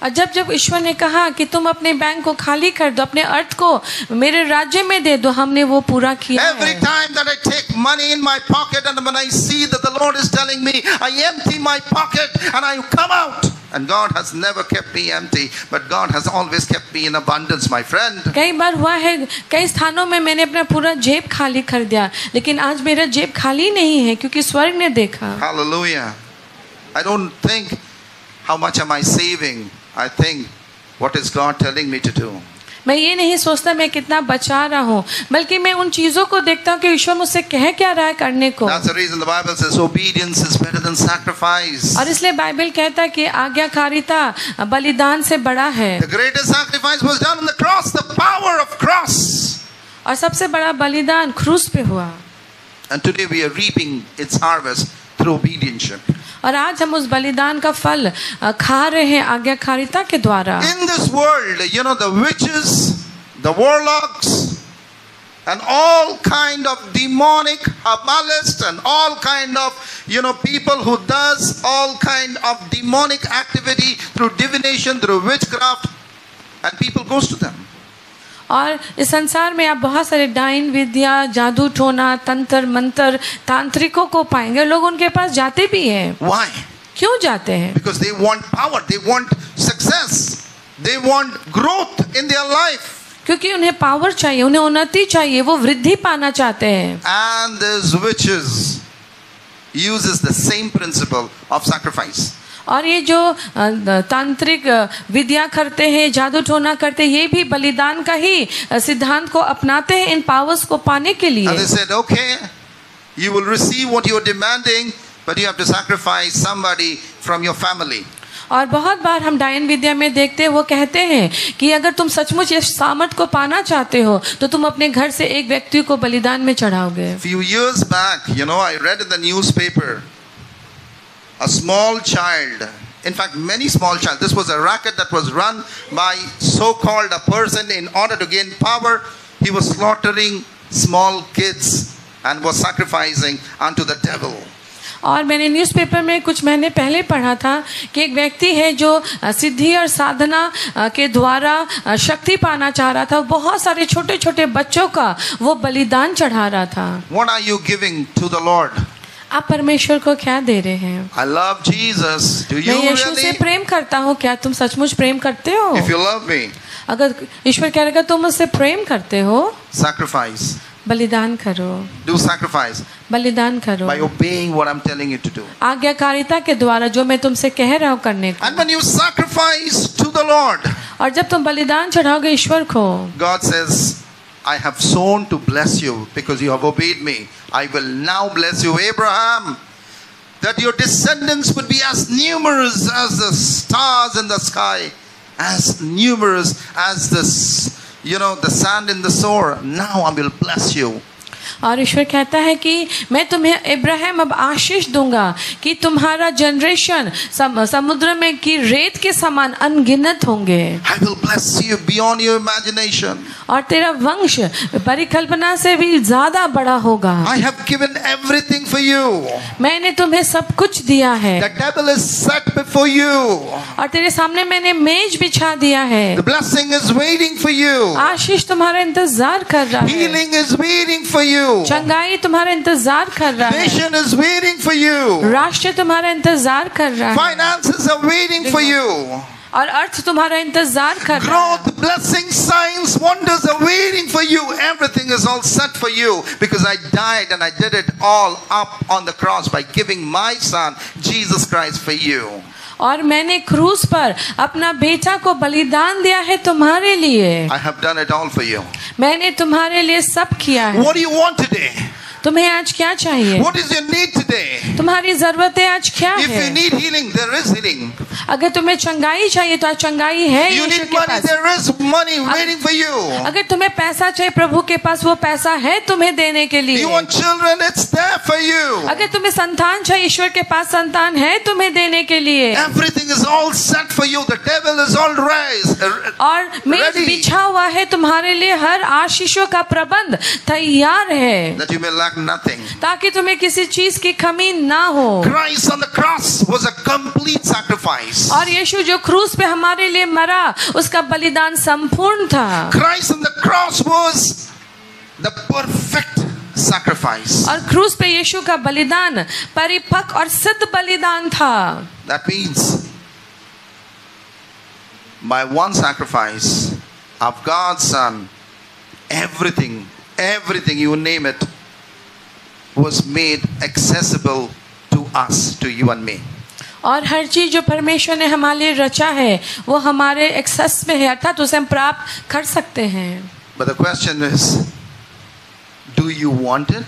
और जब ईश्वर ने कहा कि तुम अपने बैंक को खाली कर दो, अपने अर्थ को मेरे राज्य में दे दो, हमने वो पूरा किया है। Every time that I take money in my pocket and when I see that the Lord is telling me, I empty my pocket and I come out. And God has never kept me empty, but God has always kept me in abundance, my friend. कई बार हुआ है, कई स्थानों में मैंने अपना पूरा जेब खाली कर दिया, लेकिन आज मेरा जेब खाली नहीं है क्योंकि स्वर्ग ने देखा। Hallelujah. I don't think how much am I saving. I think what is God telling me to do. मैं ये नहीं सोचता मैं कितना बचा रहा हूँ, बल्कि मैं उन चीजों को देखता हूँ कि ईश्वर मुझसे कह क्या रहा है करने को। That's the reason the Bible says obedience is better than sacrifice. और इसलिए बाइबल कहता है कि आज्ञाकारिता बलिदान से बड़ा है। The greatest sacrifice was done on the cross, the power of cross. और सबसे बड़ा बलिदान क्रूस पे हुआ। And today we are reaping its harvest through obedience. और आज हम उस बलिदान का फल खा रहे हैं आज्ञाकारिता के द्वारा। In this world, you know, the witches, the warlocks, and all kind of demonic herbalists and all kind of, you know, people who does all kind of demonic activity through divination, through witchcraft, and people goes to them. और इस संसार में आप बहुत सारे dine विद्या, जादू टोना, तंत्र मंत्र, तांत्रिकों को पाएंगे। लोग उनके पास जाते भी हैं। Why? क्यों जाते हैं? Because they want power, they want success, they want growth in their life. क्योंकि उन्हें पावर चाहिए, उन्हें उन्नति चाहिए, वो वृद्धि पाना चाहते हैं। And these witches uses the same principle of sacrifice. और ये जो तांत्रिक विद्या करते हैं, जादू टोना करते हैं, ये भी बलिदान का ही सिद्धांत को अपनाते हैं इन पावर्स को पाने के लिए। And they said, okay, you will receive what you are demanding, but you have to sacrifice somebody from your family. और बहुत बार हम डायन विद्या में देखते हैं, वो कहते हैं कि अगर तुम सचमुच इस सामर्थ को पाना चाहते हो तो तुम अपने घर से एक व्यक्ति को बलिदान में चढ़ाओगे। Few years back, you know, I read in the newspaper, a small child, in fact many small child, this was a racket that was run by so-called a person in order to gain power. He was slaughtering small kids and was sacrificing unto the devil. और मैंने newspaper में कुछ महीने पहले पढ़ा था कि एक व्यक्ति है जो सिद्धि और साधना के द्वारा शक्ति पाना चाह रहा था। बहुत सारे छोटे छोटे बच्चों का वो बलिदान चढ़ा रहा था। What are you giving to the Lord? आप परमेश्वर को क्या दे रहे हैं? I love Jesus. Do you मैं यीशु से really? प्रेम करता हूँ। क्या तुम सचमुच प्रेम करते हो? If you love me, अगर ईश्वर कह रहेगा तुम मुझसे प्रेम करते हो, sacrifice. बलिदान करो। Do sacrifice बलिदान करो by obeying what I'm telling you to do. आज्ञाकारिता के द्वारा, जो मैं तुमसे कह रहा हूँ करने को। And when you sacrifice to the Lord, और जब तुम बलिदान चढ़ाओगे ईश्वर को, God says, I have sown to bless you because you have obeyed me. I will now bless you, Abraham, that your descendants would be as numerous as the stars in the sky, as numerous as the, you know, the sand in the shore. Now I will bless you. और ईश्वर कहता है कि मैं तुम्हें इब्राहिम अब आशीष दूंगा कि तुम्हारा जनरेशन समुद्र में की रेत के समान अनगिनत होंगे। I will bless you beyond your imagination. और तेरा वंश परिकल्पना से भी ज्यादा बड़ा होगा। I have given everything for you. मैंने तुम्हें सब कुछ दिया है। The table is set before you. और तेरे सामने मैंने मेज बिछा दिया है। The blessing is waiting for you. आशीष तुम्हारा इंतजार कर रहा है। Healing is waiting for you. you. चंगाई तुम्हारा इंतजार कर रहा है, Nation is waiting for you. राष्ट्र तुम्हारा इंतजार कर रहा है, Finances are waiting for you. और अर्थ तुम्हारा इंतजार कर रहा है। Growth, blessings, signs, wonders are waiting for you. Everything is all set for you because I died and I did it all up on the cross by giving my son Jesus Christ for you. और मैंने क्रूस पर अपना बेटा को बलिदान दिया है तुम्हारे लिए। I have done it all for you. मैंने तुम्हारे लिए सब किया है। What do you want today? तुम्हें आज क्या चाहिए? What is your need today? तुम्हारी जरूरतें आज क्या If you है? need healing, there is healing. अगर तुम्हें चंगाई चाहिए तो आज चंगाई है You यीशु need के money, pass. there is money waiting for you. अगर तुम्हें पैसा चाहिए प्रभु के पास वो पैसा है तुम्हें देने के लिए। You want children, it's there for you. अगर तुम्हें संतान चाहिए ईश्वर के पास संतान है तुम्हें देने के लिए। Everything is all set for you. The devil is all raised. और मेज Ready. बिछा हुआ है तुम्हारे लिए, हर आशीषों का प्रबंध तैयार है That you may lack nothing. ताकि तुम्हें किसी चीज की कमी ना हो। Christ on the cross was a complete sacrifice. और यीशु जो क्रूस पे हमारे लिए मरा उसका बलिदान संपूर्ण था। Christ on the cross was the perfect sacrifice. और क्रूस पे यीशु का बलिदान परिपक्व और सिद्ध बलिदान था। That means by one sacrifice of God's Son, everything you name it, was made accessible to us, to you and me. और हर चीज जो परमेश्वर ने हमारे लिए रचा है वो हमारे एक्सेस में है, अर्थात उसे हम प्राप्त कर सकते हैं। But the question is, do you want it?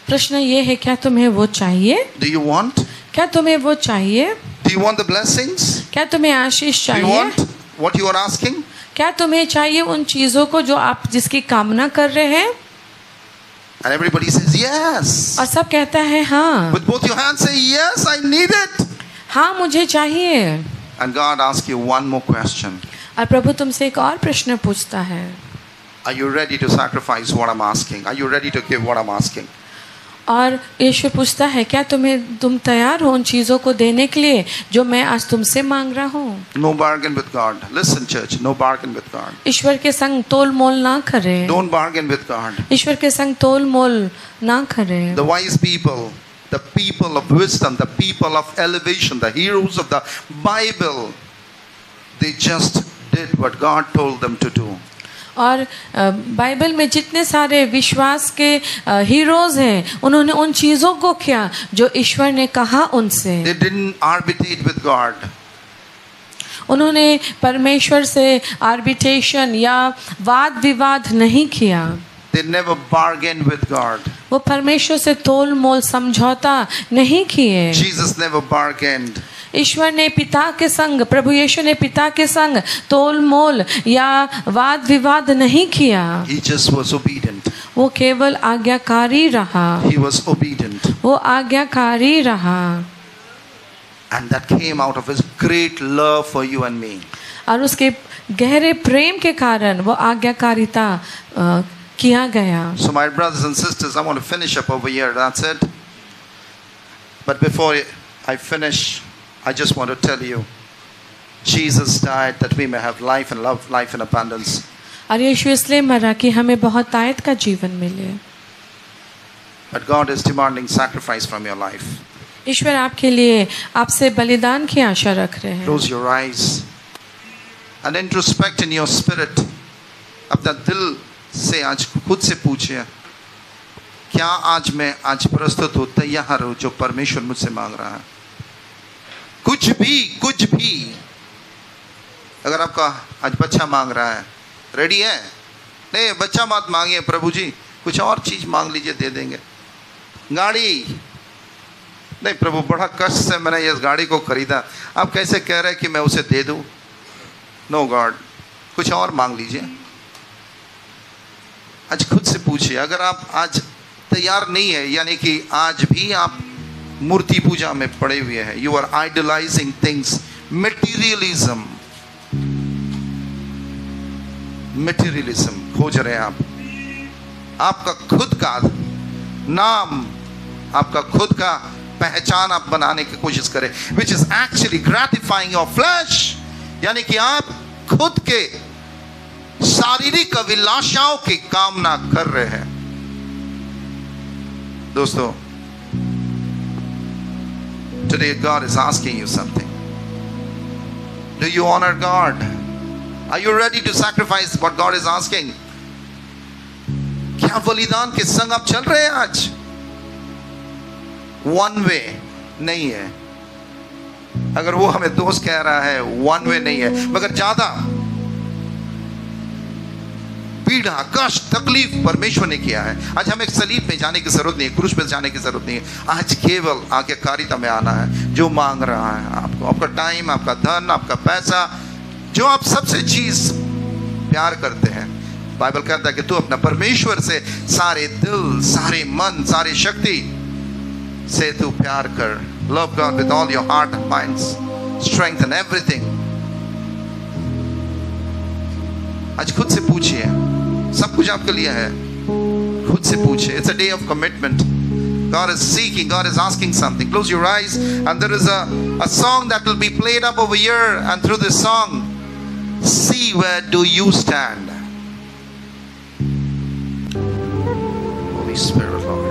प्रश्न ये है क्या तुम्हें वो चाहिए? Do you want? क्या तुम्हें वो चाहिए? Do you want the blessings? क्या तुम्हें आशीष Do you चाहिए? want what you are asking? क्या तुम्हें चाहिए उन चीजों को जो आप जिसकी कामना कर रहे हैं? And everybody says yes. और सब कहता है हाँ With both your hands say yes, I need it. हाँ मुझे चाहिए। And God asks you one more question. और प्रभु तुमसे एक और प्रश्न पूछता है, Are you ready to sacrifice what I'm asking? Are you ready to give what I'm asking? और ईश्वर पूछता है क्या तुम तैयार हो उन चीजों को देने के लिए जो मैं आज तुमसे मांग रहा हूँ? No bargain with God. Listen, church, no bargain with God. ईश्वर के संग तोल मोल ना करें। Don't bargain with God. ईश्वर के संग तोल मोल ना करें। The wise people, the people of wisdom, the people of elevation, the heroes of the Bible, they just did what God told them to do. और बाइबल में जितने सारे विश्वास के हीरोज हैं उन्होंने उन चीज़ों को किया जो ईश्वर ने कहा उनसे। They didn't arbitrate with God. उन्होंने परमेश्वर से आर्बिट्रेशन या वाद विवाद नहीं किया। They never bargained with God. वो परमेश्वर से तोल मोल समझौता नहीं किए। Jesus never bargained. ईश्वर ने पिता के संग, प्रभु यीशु ने पिता के संग तोल मोल या वाद विवाद नहीं किया। He just was obedient. वो केवल आज्ञाकारी रहा। He was obedient. वो आज्ञाकारी रहा। And that came out of his great love for you and me. और उसके गहरे प्रेम के कारण वो आज्ञाकारिता किया गया। So my brothers and sisters, I want to finish up over here. That's it. But before I finish, I just want to tell you, Jesus died that we may have life and love life in abundance. और यीशु इसलिए मरा कि हमें बहुत आयत का जीवन मिले। But God is demanding sacrifice from your life. ईश्वर आपके लिए आपसे बलिदान की आशा रख रहे हैं। Close your eyes and introspect in your spirit. अपना दिल से आज खुद से पूछिए, क्या आज मैं आज प्रस्तुत हूँ, तैयार हूँ जो परमेश्वर मुझसे मांग रहा है? कुछ भी। अगर आपका आज बच्चा मांग रहा है, रेडी है? नहीं, बच्चा मत मांगिए, प्रभु जी कुछ और चीज मांग लीजिए, दे देंगे। गाड़ी नहीं, प्रभु बड़ा कष्ट से मैंने इस गाड़ी को खरीदा, आप कैसे कह रहे हैं कि मैं उसे दे दूं? नो गॉड, कुछ और मांग लीजिए। आज खुद से पूछिए, अगर आप आज तैयार नहीं है, यानी कि आज भी आप मूर्ति पूजा में पड़े हुए हैं, you are idolising things, materialism खोज रहे हैं आप, आपका खुद का नाम, आपका खुद का पहचान आप बनाने की कोशिश करें, which is actually gratifying your flash, यानी कि आप खुद के शारीरिक अभिलाषाओं की कामना कर रहे हैं। दोस्तों, today God is asking you something. Do you honor God? Are you ready to sacrifice what God is asking? क्या बलिदान के संग आप चल रहे हैं आज? वन वे नहीं है। अगर वो हमें दोस्त कह रहा है वन वे नहीं है, मगर ज्यादा पीड़ा, कष्ट, तकलीफ परमेश्वर ने किया है। आज हमें सलीब में जाने की जरूरत नहीं है, क्रूस पे जाने की जरूरत नहीं है। आज केवल आज्ञाकारिता में आना है। जो मांग रहा है आपको, आपका टाइम, आपका धन, आपका पैसा, जो आप सबसे चीज प्यार करते हैं, बाइबल कहता है कि तू अपना परमेश्वर से सारे दिल, सारे मन, सारी शक्ति से तू प्यार कर। Love God with all your heart and mind, strength and everything. आज खुद से पूछिए, सब कुछ आपके लिए है। खुद से पूछिए। It's a day of commitment. God is seeking, God is asking something. Close your eyes, and there is a song that will be played up over here, and through this song, see where do you stand. Holy Spirit, Lord.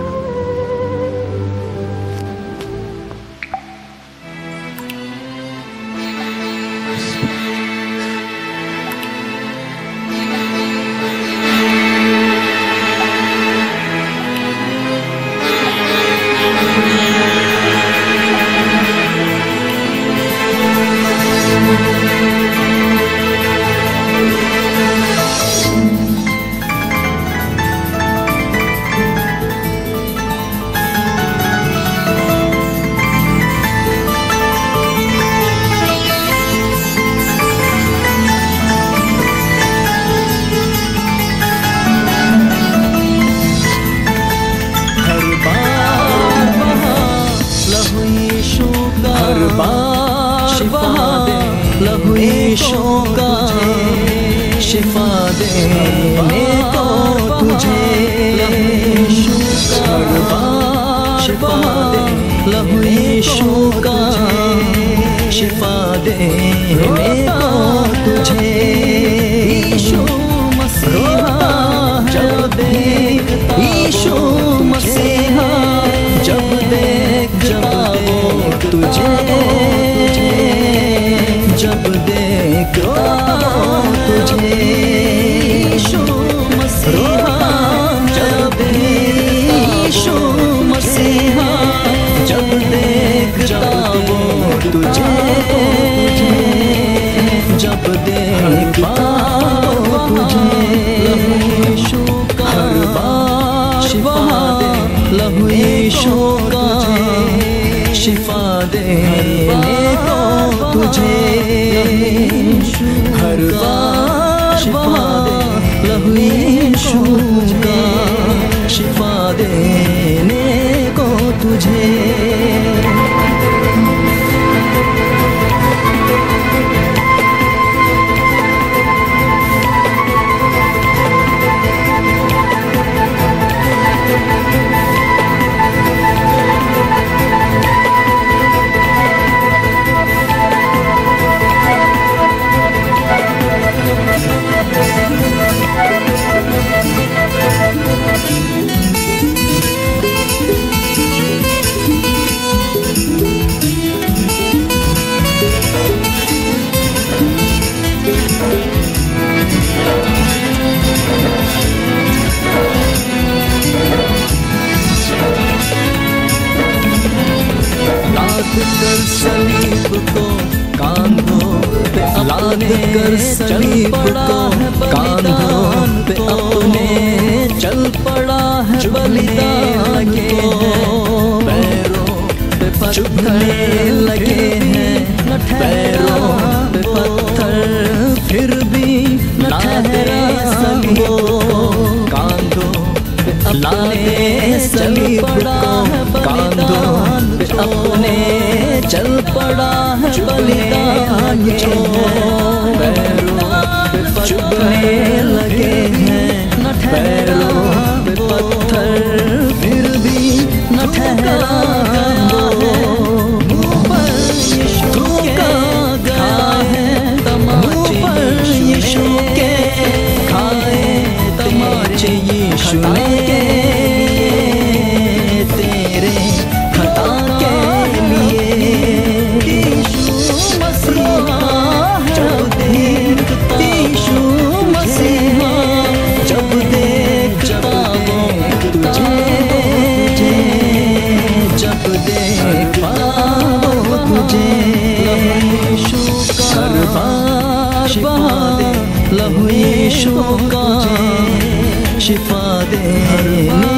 देने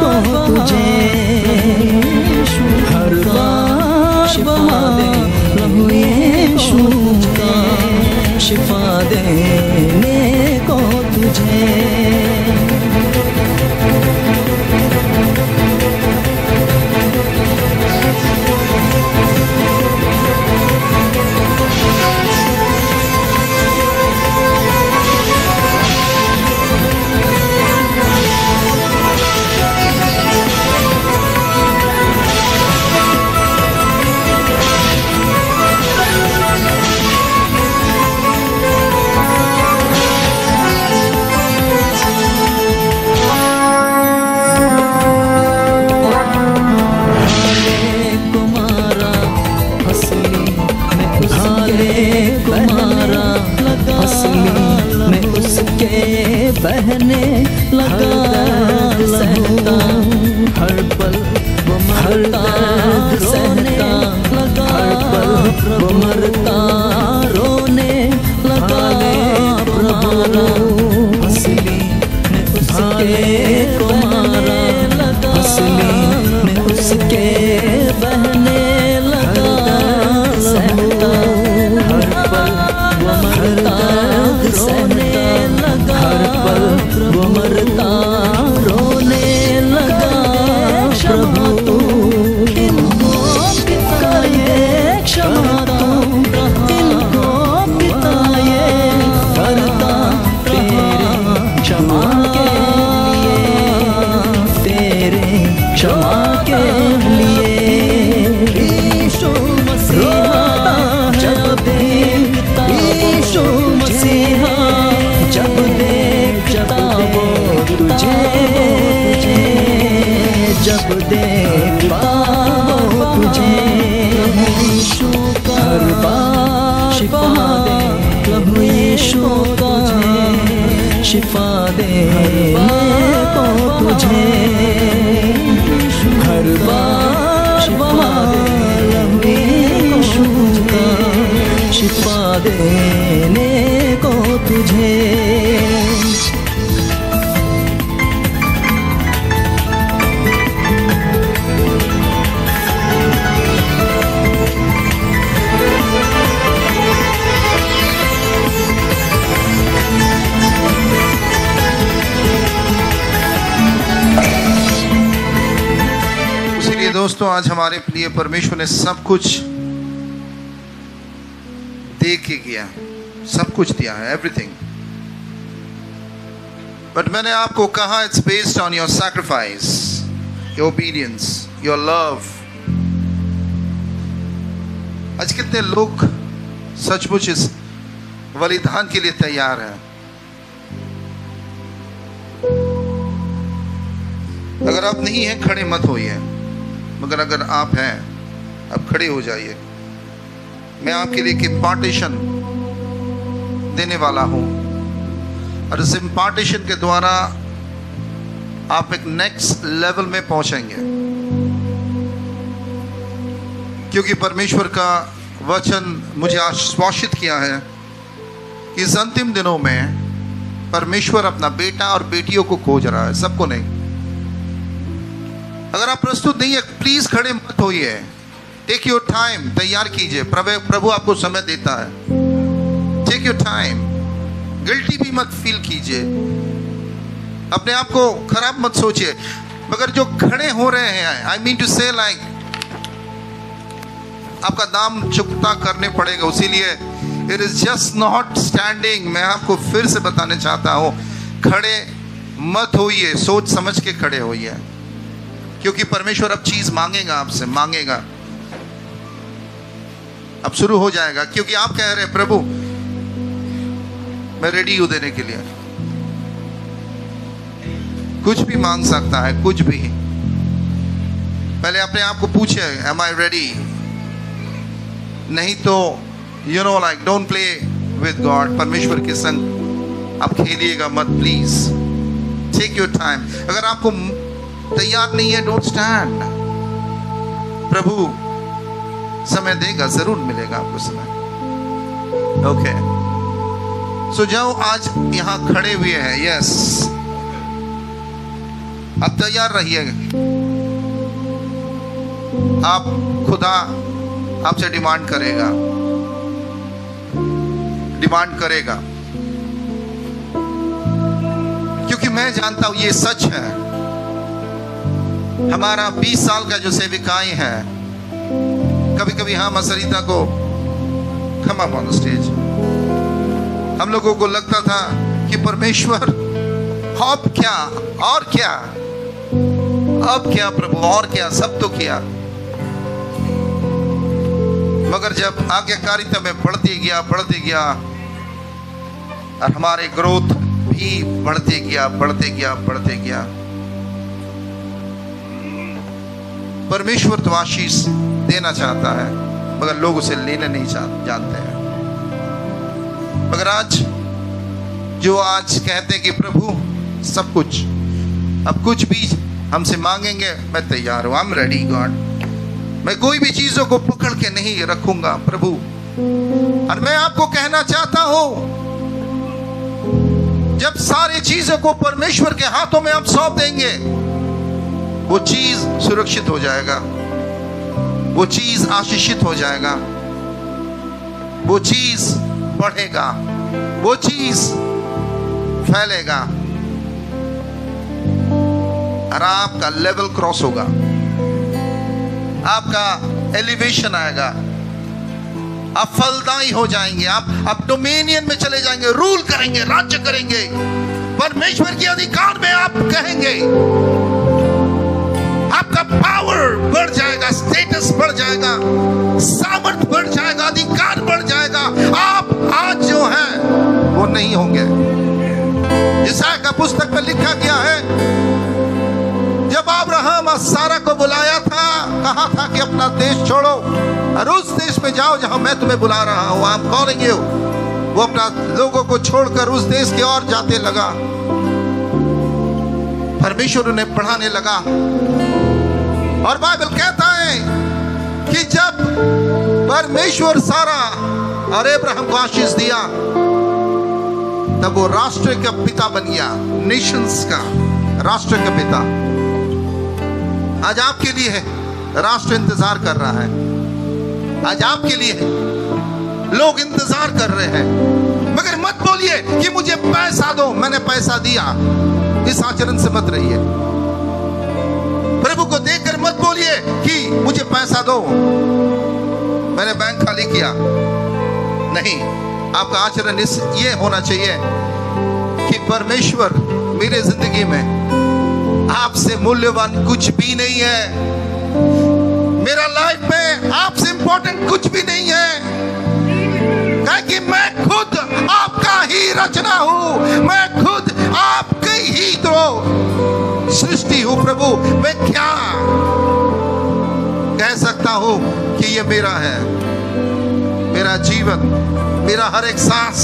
को तुझे, हर बार शिफा दे प्रभु यीशु का, शिफा देने को तुझे। बहने लगा सहता, हर पल वो मरता सहता, हर पल वो मरता रोने लगा प्रभु। हंसली ने उसके को मारा, हंसली ने उसके बहने लगा सहता, हर पल वो मरता रोने लगा, हर पल वो मरता रोने लगा प्रभु। इनको पिता ये क्षमा तू, इनको पिता ये करता तेरे क्षमा के लिए, तेरे क्षमा के लिए। यीशु मसीहा जब देखता, यीशु मसीहा जब देखता वो तुझे, जब देखता वो तुझे, हर बार शिफा दे प्रभु यीशु का, शिफा देने को तुझे, हर बार शिफा दे प्रभु यीशु का, शिफा देने को तुझे। इसीलिए दोस्तों आज हमारे लिए परमेश्वर ने सब कुछ दे के किया, सब कुछ दिया है, एवरीथिंग। बट मैंने आपको कहा it's based on your sacrifice, your obedience, your love. आज कितने लोग सचमुच इस बलिदान के लिए तैयार हैं? अगर आप नहीं हैं खड़े मत होइए, मगर अगर आप हैं अब खड़े हो जाइए। मैं आपके लिए एक इम्पार्टेशन देने वाला हूं और इस इम्पार्टेशन के द्वारा आप एक नेक्स्ट लेवल में पहुंचेंगे, क्योंकि परमेश्वर का वचन मुझे आश्वासित किया है कि इस अंतिम दिनों में परमेश्वर अपना बेटा और बेटियों को खोज रहा है, सबको नहीं। अगर आप प्रस्तुत नहीं है प्लीज खड़े मत होइए, टेक योर टाइम, तैयार कीजिए। प्रभु आपको समय देता है, टेक योर टाइम। गिल्टी भी मत फील कीजिए, अपने आप को खराब मत सोचिए। मगर जो खड़े हो रहे हैं, आई मीन टू से लाइक, आपका दाम चुकता करने पड़ेगा, इसीलिए it is just not standing. मैं आपको फिर से बताने चाहता हूं, खड़े मत होइए, सोच समझ के खड़े होइए, क्योंकि परमेश्वर अब चीज मांगेगा आपसे, मांगेगा। अब शुरू हो जाएगा, क्योंकि आप कह रहे हैं प्रभु मैं रेडी हूं देने के लिए। कुछ भी मांग सकता है, कुछ भी। पहले अपने आप को पूछे, एम आई रेडी? नहीं तो you know like don't play with God. परमेश्वर के संग आप खेलिएगा मत, प्लीज टेक योर टाइम। अगर आपको तैयार नहीं है, डोंट स्टैंड। प्रभु समय देगा, जरूर मिलेगा आपको समय। ओके, सो जाओ, आज यहां खड़े हुए हैं, यस, आप तैयार रहिए। आप खुदा आपसे डिमांड करेगा, डिमांड करेगा, क्योंकि मैं जानता हूं ये सच है। हमारा 20 साल का जो सेविकाई है, कभी कभी हम असरिता को come up on the stage, हम लोगों को लगता था कि परमेश्वर अब क्या और क्या, अब क्या प्रभु और क्या, सब तो किया। मगर जब आज्ञाकारिता में बढ़ते गया और हमारे ग्रोथ भी बढ़ते गया। परमेश्वर तो आशीष देना चाहता है, मगर लोग उसे लेना नहीं जानते हैं। मगर आज कहते हैं कि प्रभु सब कुछ, अब कुछ भी हमसे मांगेंगे, मैं तैयार हूं, आई एम रेडी गॉड। मैं कोई भी चीजों को पकड़ के नहीं रखूंगा प्रभु। और मैं आपको कहना चाहता हूं, जब सारी चीजों को परमेश्वर के हाथों में आप सौंप देंगे, वो चीज सुरक्षित हो जाएगा, वो चीज आशीषित हो जाएगा, वो चीज बढ़ेगा, वो चीज फैलेगा और आपका लेवल क्रॉस होगा, आपका एलिवेशन आएगा, आप फलदायी हो जाएंगे, आप डोमिनियन में चले जाएंगे, रूल करेंगे, राज्य करेंगे, परमेश्वर के अधिकार में आप कहेंगे। आपका पावर बढ़ जाएगा, स्टेटस बढ़ जाएगा, सामर्थ बढ़ जाएगा, अधिकार बढ़ जाएगा। आप आज जो हैं वो नहीं होंगे। यशायाह का पुस्तक में लिखा गया है, जब अब्राहम और सारा को बुलाया था, कहा था कि अपना देश छोड़ो और उस देश में जाओ जहां मैं तुम्हें बुला रहा हूं, आई एम कॉलिंग यू। वो अपना लोगों को छोड़कर उस देश की ओर जाते लगा। परमेश्वर उन्हें बढ़ाने लगा। और बाइबल कहता है कि जब परमेश्वर सारा और अब्राहम को आशीष दिया, तब वो राष्ट्र का पिता बन गया, नेशंस का राष्ट्र का पिता। आज आपके लिए राष्ट्र इंतजार कर रहा है, आज आपके लिए लोग इंतजार कर रहे हैं। मगर मत बोलिए कि मुझे पैसा दो, मैंने पैसा दिया। इस आचरण से मत रहिए। प्रभु को देखकर मत बोलिए कि मुझे पैसा दो, मैंने बैंक खाली किया। नहीं, आपका आचरण ये होना चाहिए कि परमेश्वर मेरे जिंदगी में आपसे मूल्यवान कुछ भी नहीं है, मेरा लाइफ में आपसे इंपॉर्टेंट कुछ भी नहीं है, क्योंकि मैं खुद आपका ही रचना हूं, मैं खुद आपकी ही तो सृष्टि हूं। प्रभु, मैं क्या कह सकता हूं कि ये मेरा है? मेरा जीवन, मेरा हर एक सांस,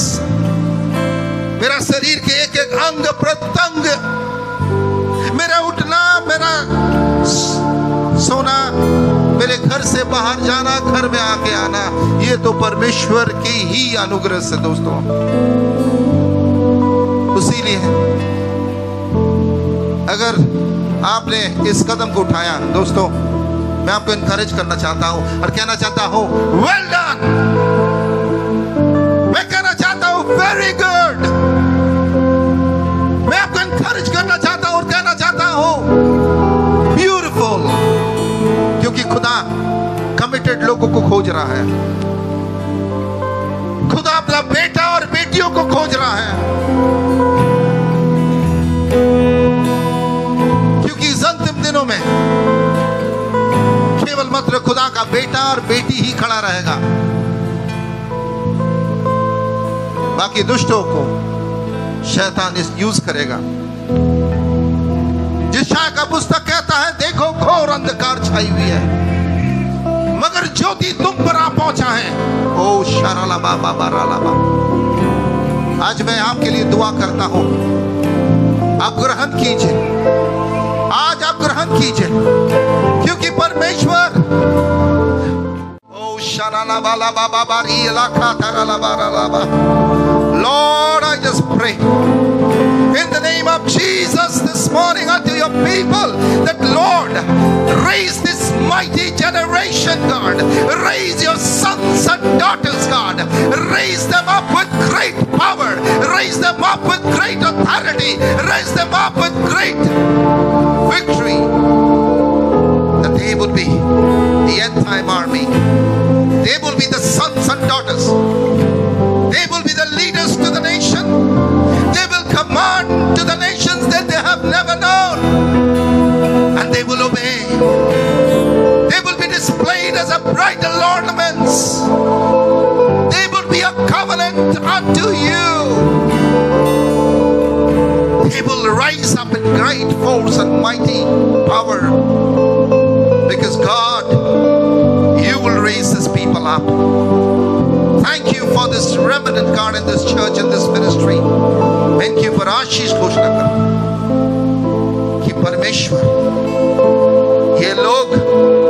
मेरा शरीर के एक एक अंग प्रत्यंग, मेरा उठना, मेरा सोना, मेरे घर से बाहर जाना, घर में आके आना, ये तो परमेश्वर की ही अनुग्रह से दोस्तों। इसीलिए अगर आपने इस कदम को उठाया दोस्तों, मैं आपको इनकरेज करना चाहता हूं और कहना चाहता हूं वेल डन। मैं कहना चाहता हूं वेरी गुड। मैं आपको इनकरेज करना चाहता हूं और कहना चाहता हूं ब्यूटीफुल, क्योंकि खुदा कमिटेड लोगों को खोज रहा है। खुदा अपना बेटा और बेटियों को खोज रहा है, क्योंकि इस अंतिम दिनों में केवल मात्र खुदा का बेटा और बेटी ही खड़ा रहेगा, बाकी दुष्टों को शैतान यूज करेगा। यशायाह का पुस्तक कहता है, देखो घोर अंधकार छाई हुई है, मगर ज्योति तुम पर आ पहुंचा है। ओ शराला बाबा बाराला बाबा, आज मैं आपके लिए दुआ करता हूं, आप ग्रहण कीजिए, आज आप ग्रहण कीजिए, क्योंकि परमेश्वर ओ शराला बाला बाबा बारी इलाका थराला बाराला बा। Lord, I just pray in the name of Jesus this morning unto your people, that Lord, raise this mighty generation, God. Raise your sons and daughters, God. Raise them up with great power. Raise them up with great authority. Raise them up with great victory. That they will be the end time army. They will be the sons and daughters. They will be the leaders to the nation. They will command to the nations that they have never known. And they will obey. They will be displayed as a bridal ornaments. They will be a covenant unto you. They will rise up in great force and mighty power. Because God, you will raise this people up. Thank you for this remnant, God, in this church and this ministry. Thank you for आशीष घोषणा कर कि परमेश्वर ये लोग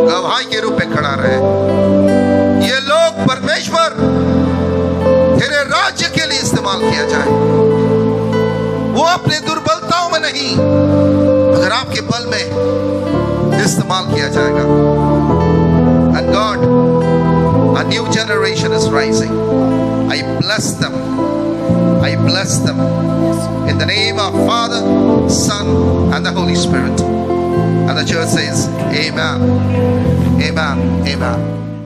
गवाह के रूप में खड़ा रहे। ये लोग परमेश्वर तेरे राज्य के लिए इस्तेमाल किया जाए। वो अपने दुर्बलताओं में नहीं, मगर आपके बल में इस्तेमाल किया जाएगा। And God, a new generation is rising. I bless them. I bless them in the name of Father, Son, and the Holy Spirit. And the church says, Amen. Amen. Amen.